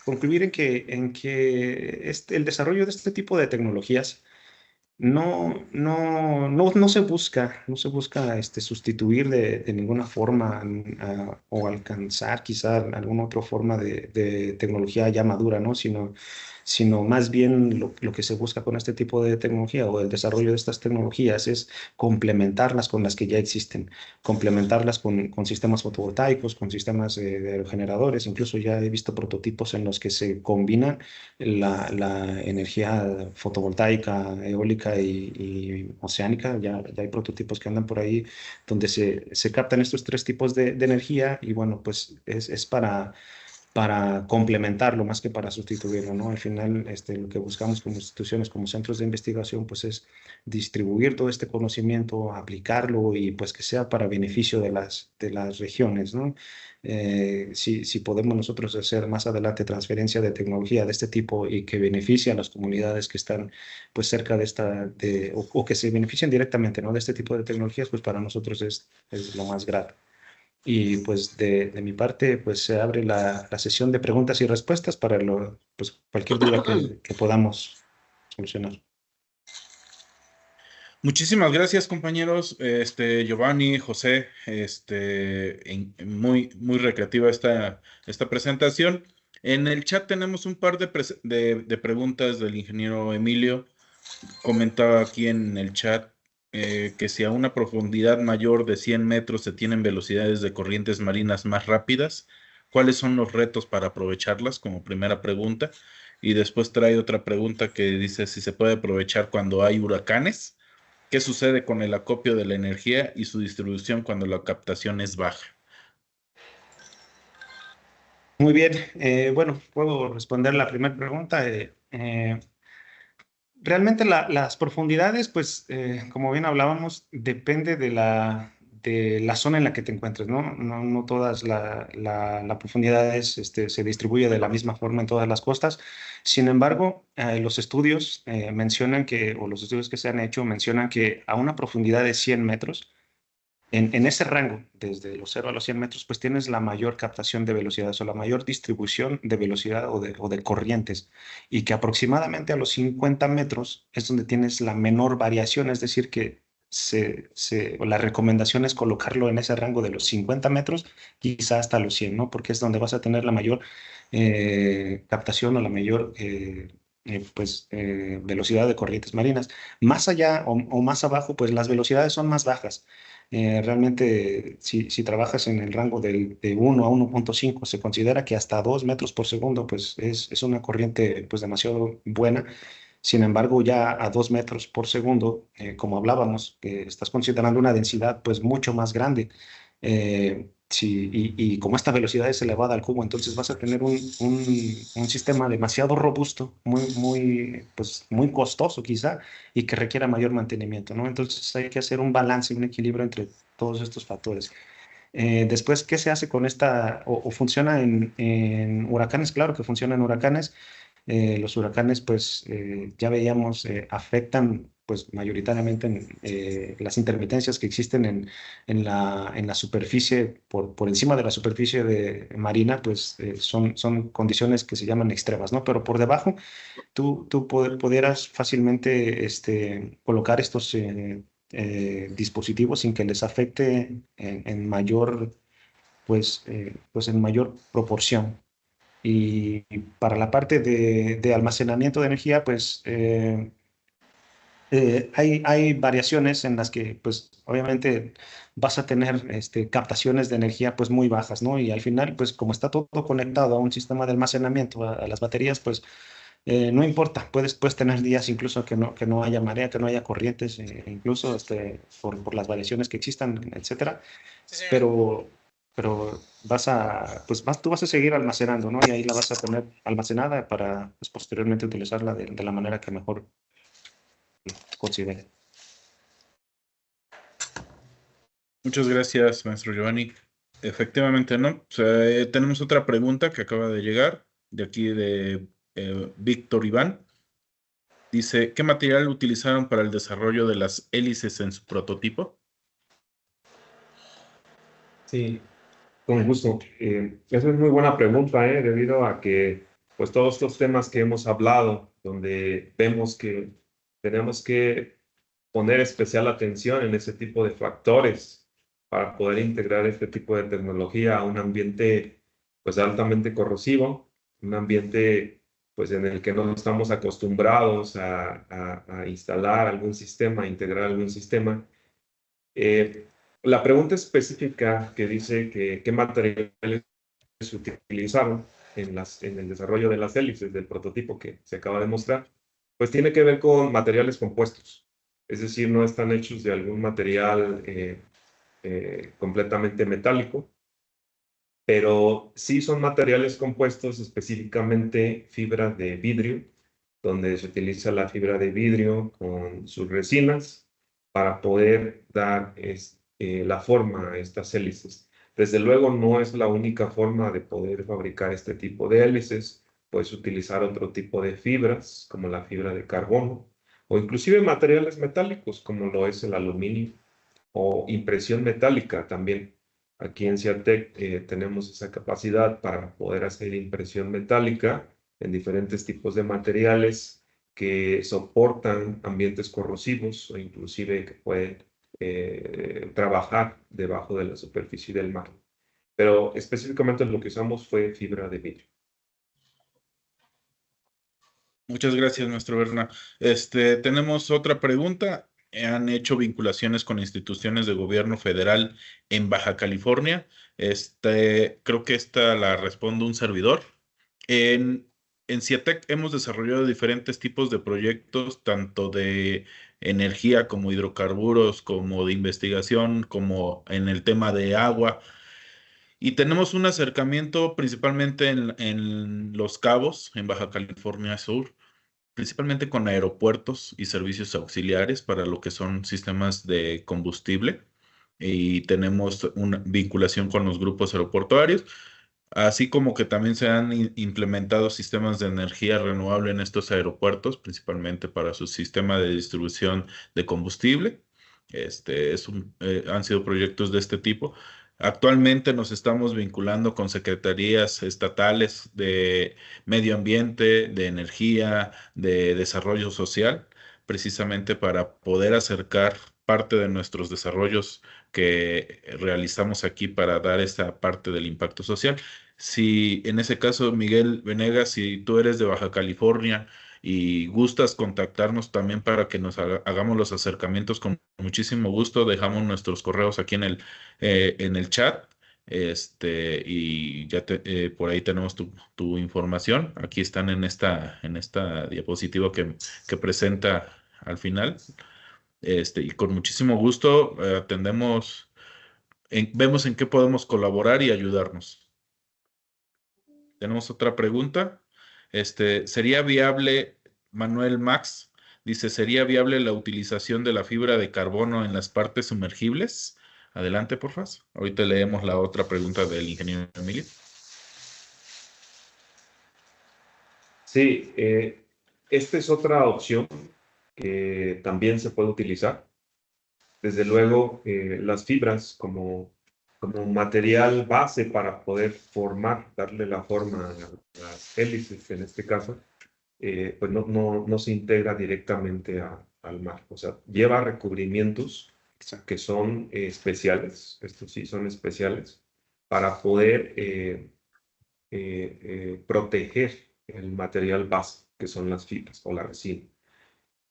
concluir en que el desarrollo de este tipo de tecnologías no se busca sustituir de ninguna forma o alcanzar quizá alguna otra forma de tecnología ya madura, ¿no? Sino más bien lo que se busca con este tipo de tecnología, o el desarrollo de estas tecnologías, es complementarlas con las que ya existen, complementarlas con sistemas fotovoltaicos, con sistemas de aerogeneradores. Incluso ya he visto prototipos en los que se combina la energía fotovoltaica, eólica y oceánica. Ya hay prototipos que andan por ahí donde se captan estos tres tipos de energía, y bueno, pues es para complementarlo más que para sustituirlo, ¿no? Al final, lo que buscamos como instituciones, como centros de investigación, pues es distribuir todo este conocimiento, aplicarlo, y pues que sea para beneficio de las regiones, ¿no? Si podemos nosotros hacer más adelante transferencia de tecnología de este tipo y que beneficie a las comunidades que están pues cerca o que se beneficien directamente, ¿no?, de este tipo de tecnologías, pues para nosotros es lo más grato. Y pues de mi parte, pues se abre la sesión de preguntas y respuestas para pues cualquier duda que podamos solucionar. Muchísimas gracias, compañeros. Giovanni, José, muy, muy recreativa esta presentación. En el chat tenemos un par de preguntas del ingeniero Emilio. Comentaba aquí en el chat que si a una profundidad mayor de 100 metros se tienen velocidades de corrientes marinas más rápidas, ¿cuáles son los retos para aprovecharlas? Como primera pregunta. Y después trae otra pregunta que dice si se puede aprovechar cuando hay huracanes. ¿Qué sucede con el acopio de la energía y su distribución cuando la captación es baja? Muy bien, bueno, puedo responder la primera pregunta. Realmente las profundidades, pues, como bien hablábamos, depende de la zona en la que te encuentres, ¿no? No todas la profundidad se distribuye de la misma forma en todas las costas. Sin embargo, los estudios mencionan que, o los estudios que se han hecho mencionan que a una profundidad de 100 metros, en ese rango, desde los 0 a los 100 metros, pues tienes la mayor captación de velocidades o la mayor distribución de velocidad o de corrientes, y que aproximadamente a los 50 metros es donde tienes la menor variación, es decir, que o la recomendación es colocarlo en ese rango de los 50 metros, quizá hasta los 100, ¿no? Porque es donde vas a tener la mayor captación o la mayor velocidad de corrientes marinas. Más allá o más abajo, pues las velocidades son más bajas. Realmente, si trabajas en el rango de 1 a 1.5, se considera que hasta 2 metros por segundo, pues es una corriente pues demasiado buena. Sin embargo, ya a 2 metros por segundo, como hablábamos, estás considerando una densidad pues mucho más grande. Y como esta velocidad es elevada al cubo, entonces vas a tener un sistema demasiado robusto, pues, muy costoso quizá, y que requiera mayor mantenimiento, ¿no? Entonces hay que hacer un balance, un equilibrio entre todos estos factores. Después, ¿qué se hace con esta? ¿O funciona en huracanes? Claro que funciona en huracanes. Los huracanes, pues ya veíamos, afectan pues mayoritariamente las intermitencias que existen en la superficie, por encima de la superficie marina, pues son condiciones que se llaman extremas, ¿no? Pero por debajo, tú pudieras fácilmente colocar estos dispositivos sin que les afecte en mayor, pues en mayor proporción. Y para la parte de almacenamiento de energía, pues hay variaciones en las que, pues obviamente vas a tener captaciones de energía pues muy bajas, ¿no? Y al final, pues como está todo conectado a un sistema de almacenamiento, a las baterías, pues no importa, puedes tener días incluso que no haya marea, que no haya corrientes, incluso por las variaciones que existan, etcétera. Pero, pero tú vas a seguir almacenando, ¿no? Y ahí la vas a tener almacenada para pues, posteriormente utilizarla de la manera que mejor considere. Muchas gracias, maestro Giovanni. Efectivamente, ¿no? O sea, tenemos otra pregunta que acaba de llegar de aquí de Víctor Iván. Dice, ¿qué material utilizaron para el desarrollo de las hélices en su prototipo? Sí, con gusto. Esa es muy buena pregunta, debido a que pues todos estos temas que hemos hablado, donde vemos que tenemos que poner especial atención en ese tipo de factores para poder integrar este tipo de tecnología a un ambiente pues altamente corrosivo, un ambiente pues en el que no estamos acostumbrados a instalar algún sistema, a integrar algún sistema. La pregunta específica que dice que qué materiales se utilizaron en el desarrollo de las hélices del prototipo que se acaba de mostrar, pues tiene que ver con materiales compuestos. Es decir, no están hechos de algún material completamente metálico, pero sí son materiales compuestos, específicamente fibra de vidrio, donde se utiliza la fibra de vidrio con sus resinas para poder dar la forma a estas hélices. Desde luego no es la única forma de poder fabricar este tipo de hélices. Puedes utilizar otro tipo de fibras, como la fibra de carbono, o inclusive materiales metálicos, como lo es el aluminio, o impresión metálica también. Aquí en Ciatec tenemos esa capacidad para poder hacer impresión metálica en diferentes tipos de materiales que soportan ambientes corrosivos o inclusive que pueden trabajar debajo de la superficie del mar. Pero específicamente lo que usamos fue fibra de vidrio. Muchas gracias, maestro Berna. Tenemos otra pregunta. ¿Han hecho vinculaciones con instituciones de gobierno federal en Baja California? Creo que esta la responde un servidor. En CIATEC hemos desarrollado diferentes tipos de proyectos, tanto de energía como hidrocarburos, como de investigación, como en el tema de agua. Y tenemos un acercamiento principalmente en Los Cabos, en Baja California Sur, principalmente con aeropuertos y servicios auxiliares para lo que son sistemas de combustible y tenemos una vinculación con los grupos aeroportuarios, así como que también se han implementado sistemas de energía renovable en estos aeropuertos, principalmente para su sistema de distribución de combustible. Han sido proyectos de este tipo. Actualmente nos estamos vinculando con secretarías estatales de medio ambiente, de energía, de desarrollo social, precisamente para poder acercar parte de nuestros desarrollos que realizamos aquí para dar esta parte del impacto social. Si en ese caso, Miguel Venegas, si tú eres de Baja California y gustas contactarnos también para que nos hagamos los acercamientos con muchísimo gusto, dejamos nuestros correos aquí en el chat. Y ya por ahí tenemos tu información. Aquí están en esta diapositiva que presenta al final. Y con muchísimo gusto atendemos, vemos en qué podemos colaborar y ayudarnos. Tenemos otra pregunta. ¿Sería viable, Manuel Max, dice, ¿sería viable la utilización de la fibra de carbono en las partes sumergibles? Adelante, por favor. Ahorita leemos la otra pregunta del ingeniero Emilio. Sí, esta es otra opción que también se puede utilizar. Desde luego, las fibras como material base para poder darle la forma a las hélices en este caso, pues no se integra directamente al mar. O sea, lleva recubrimientos que son especiales, estos sí son especiales, para poder proteger el material base, que son las fibras o la resina,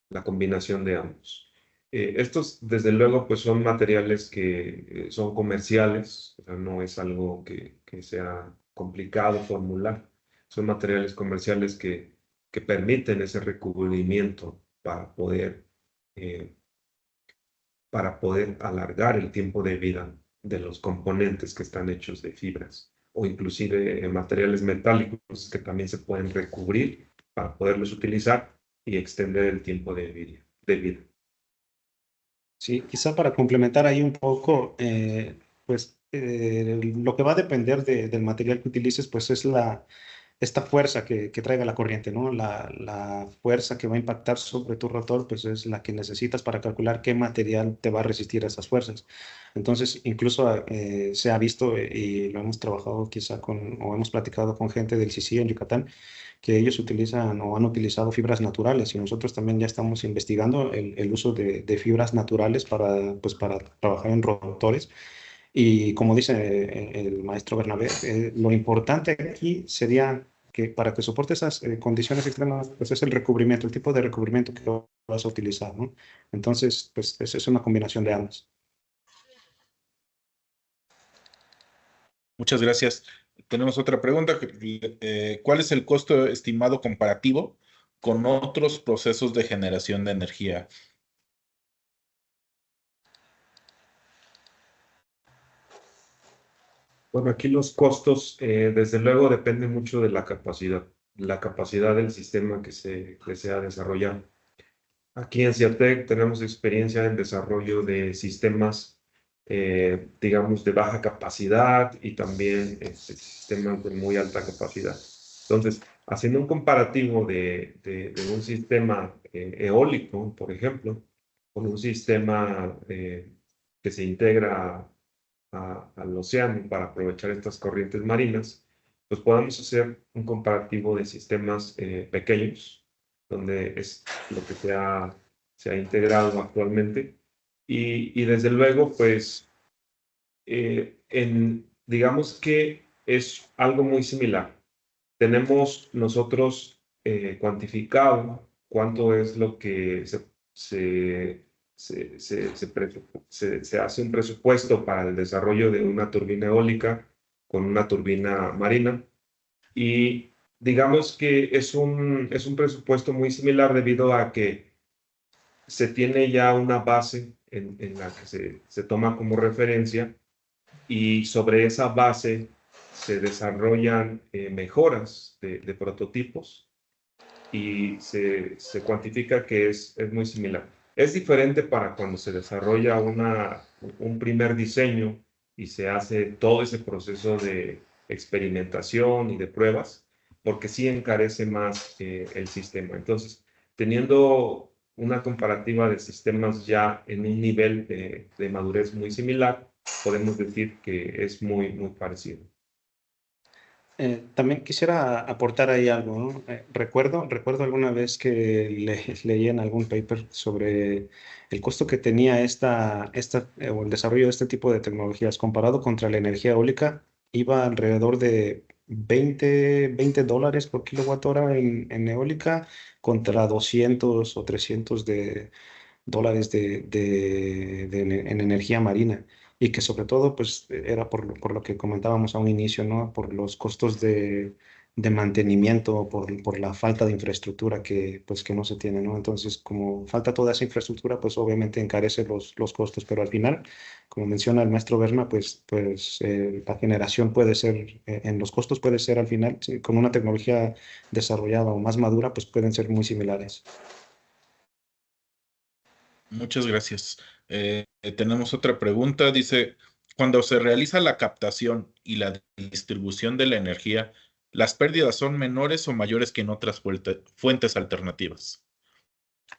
la combinación de ambos. Estos, desde luego, pues son materiales que son comerciales, o sea, no es algo que sea complicado formular. Son materiales comerciales que permiten ese recubrimiento eh, para poder alargar el tiempo de vida de los componentes que están hechos de fibras o inclusive materiales metálicos que también se pueden recubrir para poderlos utilizar y extender el tiempo de vida. Sí, quizá para complementar ahí un poco, lo que va a depender del material que utilices, pues es esta fuerza que traiga la corriente, ¿no? La fuerza que va a impactar sobre tu rotor, pues es la que necesitas para calcular qué material te va a resistir a esas fuerzas. Entonces, incluso se ha visto y lo hemos trabajado quizá o hemos platicado con gente del CICI en Yucatán, que ellos utilizan o han utilizado fibras naturales y nosotros también ya estamos investigando el uso de fibras naturales para trabajar en rotores. Y como dice el maestro Bernabé, lo importante aquí sería que para que soporte esas condiciones extremas, pues es el recubrimiento, el tipo de recubrimiento que vas a utilizar, ¿no? Entonces, pues es una combinación de ambas. Muchas gracias. Tenemos otra pregunta. ¿Cuál es el costo estimado comparativo con otros procesos de generación de energía? Bueno, aquí los costos, desde luego, dependen mucho de la capacidad del sistema que se desea desarrollar. Aquí en CIATEC tenemos experiencia en desarrollo de sistemas, digamos, de baja capacidad y también sistemas de muy alta capacidad. Entonces, haciendo un comparativo de un sistema eólico, por ejemplo, con un sistema que se integra al océano para aprovechar estas corrientes marinas, pues podemos hacer un comparativo de sistemas pequeños, donde es lo que se ha integrado actualmente. Y desde luego, pues, digamos que es algo muy similar. Tenemos nosotros cuantificado cuánto es lo que se hace un presupuesto para el desarrollo de una turbina eólica con una turbina marina. Y digamos que es un presupuesto muy similar debido a que se tiene ya una base en la que se toma como referencia y sobre esa base se desarrollan mejoras de prototipos y se cuantifica que es muy similar. Es diferente para cuando se desarrolla un primer diseño y se hace todo ese proceso de experimentación y de pruebas, porque sí encarece más el sistema. Entonces, teniendo una comparativa de sistemas ya en un nivel de madurez muy similar, podemos decir que es muy parecido. También quisiera aportar ahí algo, ¿no? Recuerdo alguna vez que leí en algún paper sobre el costo que tenía o el desarrollo de este tipo de tecnologías comparado contra la energía eólica, iba alrededor de $20 por kilowatt hora en eólica contra 200 o 300 de dólares en energía marina y que sobre todo pues era por lo que comentábamos a un inicio, ¿no? Por los costos de mantenimiento, por la falta de infraestructura pues, que no se tiene, ¿no? Entonces, como falta toda esa infraestructura, pues obviamente encarece los costos, pero al final, como menciona el maestro Berna, la generación puede ser, en los costos puede ser al final, sí, con una tecnología desarrollada o más madura, pues pueden ser muy similares. Muchas gracias. Tenemos otra pregunta. Dice, cuando se realiza la captación y la distribución de la energía, ¿las pérdidas son menores o mayores que en otras fuentes alternativas?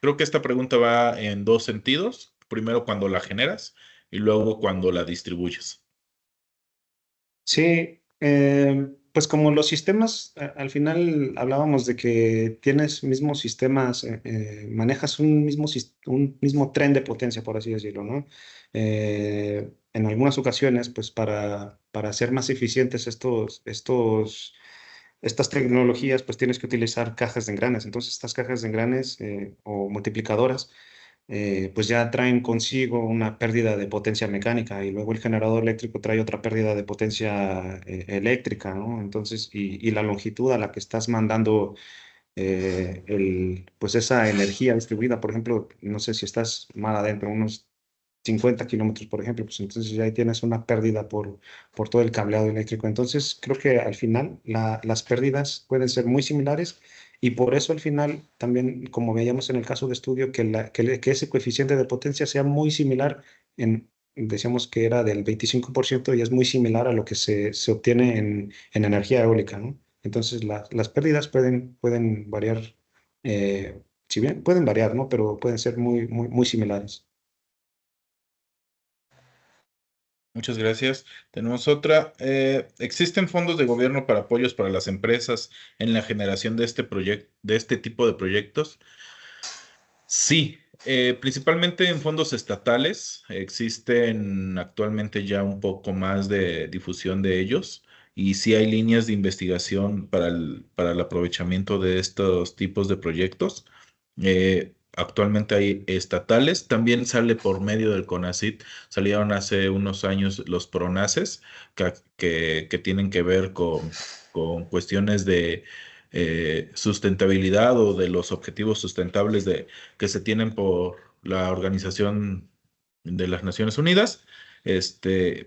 Creo que esta pregunta va en dos sentidos. Primero, cuando la generas y luego cuando la distribuyes. Sí, pues como los sistemas, al final hablábamos de que tienes mismos sistemas, manejas un mismo tren de potencia, por así decirlo, ¿no? En algunas ocasiones, pues para hacer más eficientes estas tecnologías, pues tienes que utilizar cajas de engranes. Entonces, estas cajas de engranes o multiplicadoras pues ya traen consigo una pérdida de potencia mecánica y luego el generador eléctrico trae otra pérdida de potencia eléctrica, ¿no? Entonces, y la longitud a la que estás mandando pues esa energía distribuida, por ejemplo, no sé si estás mal adentro, unos 50 kilómetros, por ejemplo, pues entonces ya ahí tienes una pérdida por todo el cableado eléctrico. Entonces, creo que al final las pérdidas pueden ser muy similares y por eso al final también, como veíamos en el caso de estudio, que ese coeficiente de potencia sea muy similar decíamos que era del 25% y es muy similar a lo que se obtiene en energía eólica, ¿no? Entonces, las pérdidas pueden variar, si bien pueden variar, ¿no? Pero pueden ser muy similares. Muchas gracias. Tenemos otra. ¿Existen fondos de gobierno para apoyos para las empresas en la generación de este proyecto, de este tipo de proyectos? Sí, principalmente en fondos estatales. Existen actualmente ya un poco más de difusión de ellos y sí hay líneas de investigación para el aprovechamiento de estos tipos de proyectos. Actualmente hay estatales, también sale por medio del CONACYT, salieron hace unos años los PRONACES que tienen que ver con cuestiones de sustentabilidad o de los objetivos sustentables que se tienen por la Organización de las Naciones Unidas.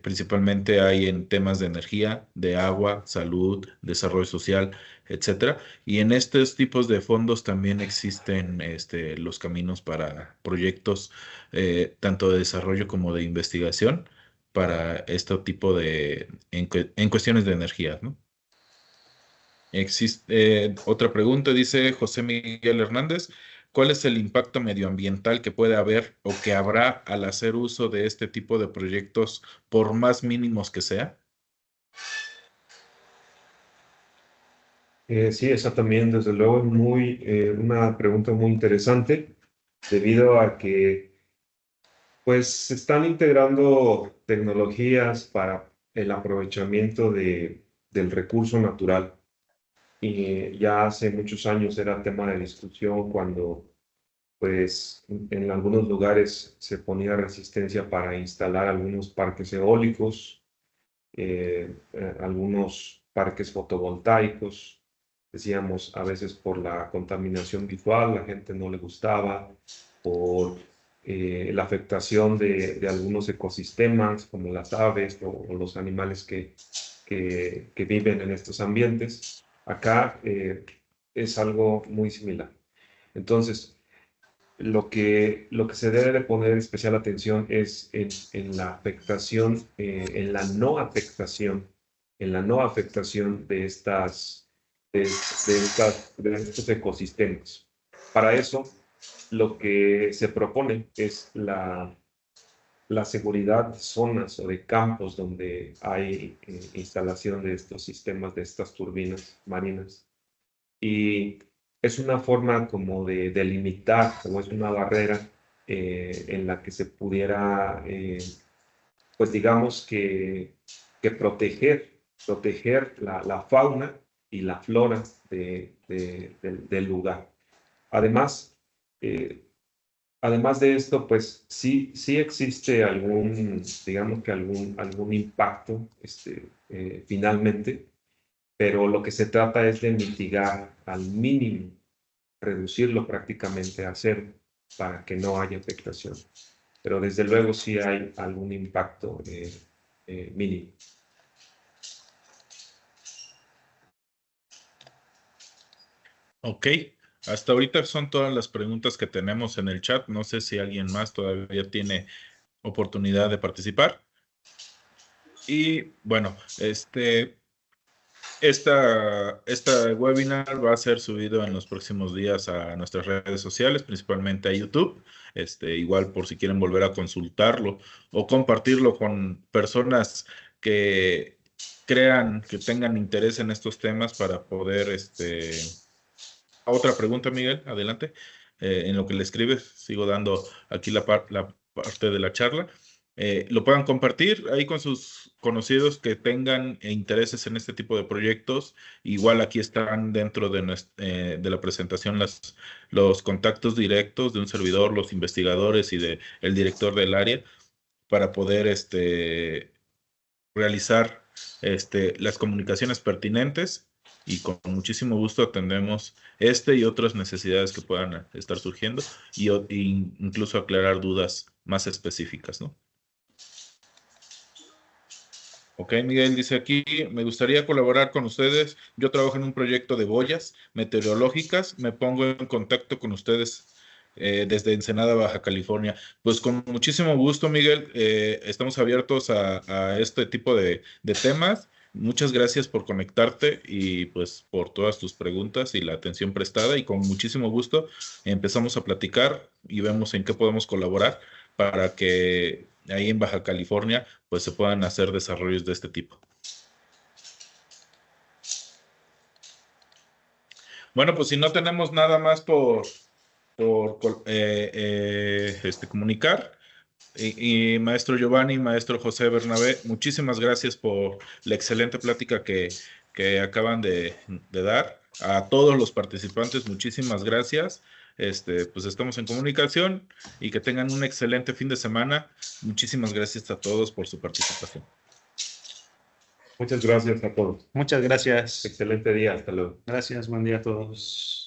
Principalmente hay en temas de energía, de agua, salud, desarrollo social, etcétera. Y en estos tipos de fondos también existen los caminos para proyectos tanto de desarrollo como de investigación para este tipo en cuestiones de energía, ¿no? Existe otra pregunta, dice José Miguel Hernández, ¿cuál es el impacto medioambiental que puede haber o que habrá al hacer uso de este tipo de proyectos por más mínimos que sea? Sí, esa también, desde luego, es una pregunta muy interesante, debido a que pues se están integrando tecnologías para el aprovechamiento del recurso natural. Y ya hace muchos años era tema de discusión cuando, pues, en algunos lugares se ponía resistencia para instalar algunos parques eólicos, algunos parques fotovoltaicos. Decíamos, a veces por la contaminación visual, la gente no le gustaba, por la afectación de algunos ecosistemas, como las aves o los animales que viven en estos ambientes. Acá es algo muy similar. Entonces, lo que se debe de poner especial atención es en la afectación, en la no afectación de estos ecosistemas. Para eso, lo que se propone es la seguridad de zonas o de campos donde hay instalación de estos sistemas, de estas turbinas marinas. Y es una forma como de delimitar, como es una barrera en la que se pudiera, pues digamos que proteger la fauna y la flora del lugar. Además, además de esto, pues sí existe digamos que algún impacto finalmente, pero lo que se trata es de mitigar al mínimo, reducirlo prácticamente a cero para que no haya afectación. Pero desde luego sí hay algún impacto mínimo. Ok, hasta ahorita son todas las preguntas que tenemos en el chat. No sé si alguien más todavía tiene oportunidad de participar. Y bueno, esta webinar va a ser subido en los próximos días a nuestras redes sociales, principalmente a YouTube. Igual por si quieren volver a consultarlo o compartirlo con personas que crean, que tengan interés en estos temas para poder, Otra pregunta, Miguel, adelante. En lo que le escribes, sigo dando aquí la parte de la charla. Lo puedan compartir ahí con sus conocidos que tengan intereses en este tipo de proyectos. Igual aquí están dentro de la presentación los contactos directos de un servidor, los investigadores y el director del área para poder realizar las comunicaciones pertinentes y con muchísimo gusto atendemos y otras necesidades que puedan estar surgiendo y incluso aclarar dudas más específicas, ¿no? Ok, Miguel dice aquí, me gustaría colaborar con ustedes. Yo trabajo en un proyecto de boyas meteorológicas. Me pongo en contacto con ustedes desde Ensenada, Baja California. Pues con muchísimo gusto, Miguel. Estamos abiertos a este tipo de temas. Muchas gracias por conectarte y pues por todas tus preguntas y la atención prestada. Y con muchísimo gusto empezamos a platicar y vemos en qué podemos colaborar para que ahí en Baja California pues se puedan hacer desarrollos de este tipo. Bueno, pues si no tenemos nada más por comunicar, y maestro Giovanni, maestro José Bernabé, muchísimas gracias por la excelente plática que acaban de dar. A todos los participantes, muchísimas gracias. Pues estamos en comunicación y que tengan un excelente fin de semana. Muchísimas gracias a todos por su participación. Muchas gracias a todos. Muchas gracias. Excelente día. Hasta luego. Gracias, buen día a todos.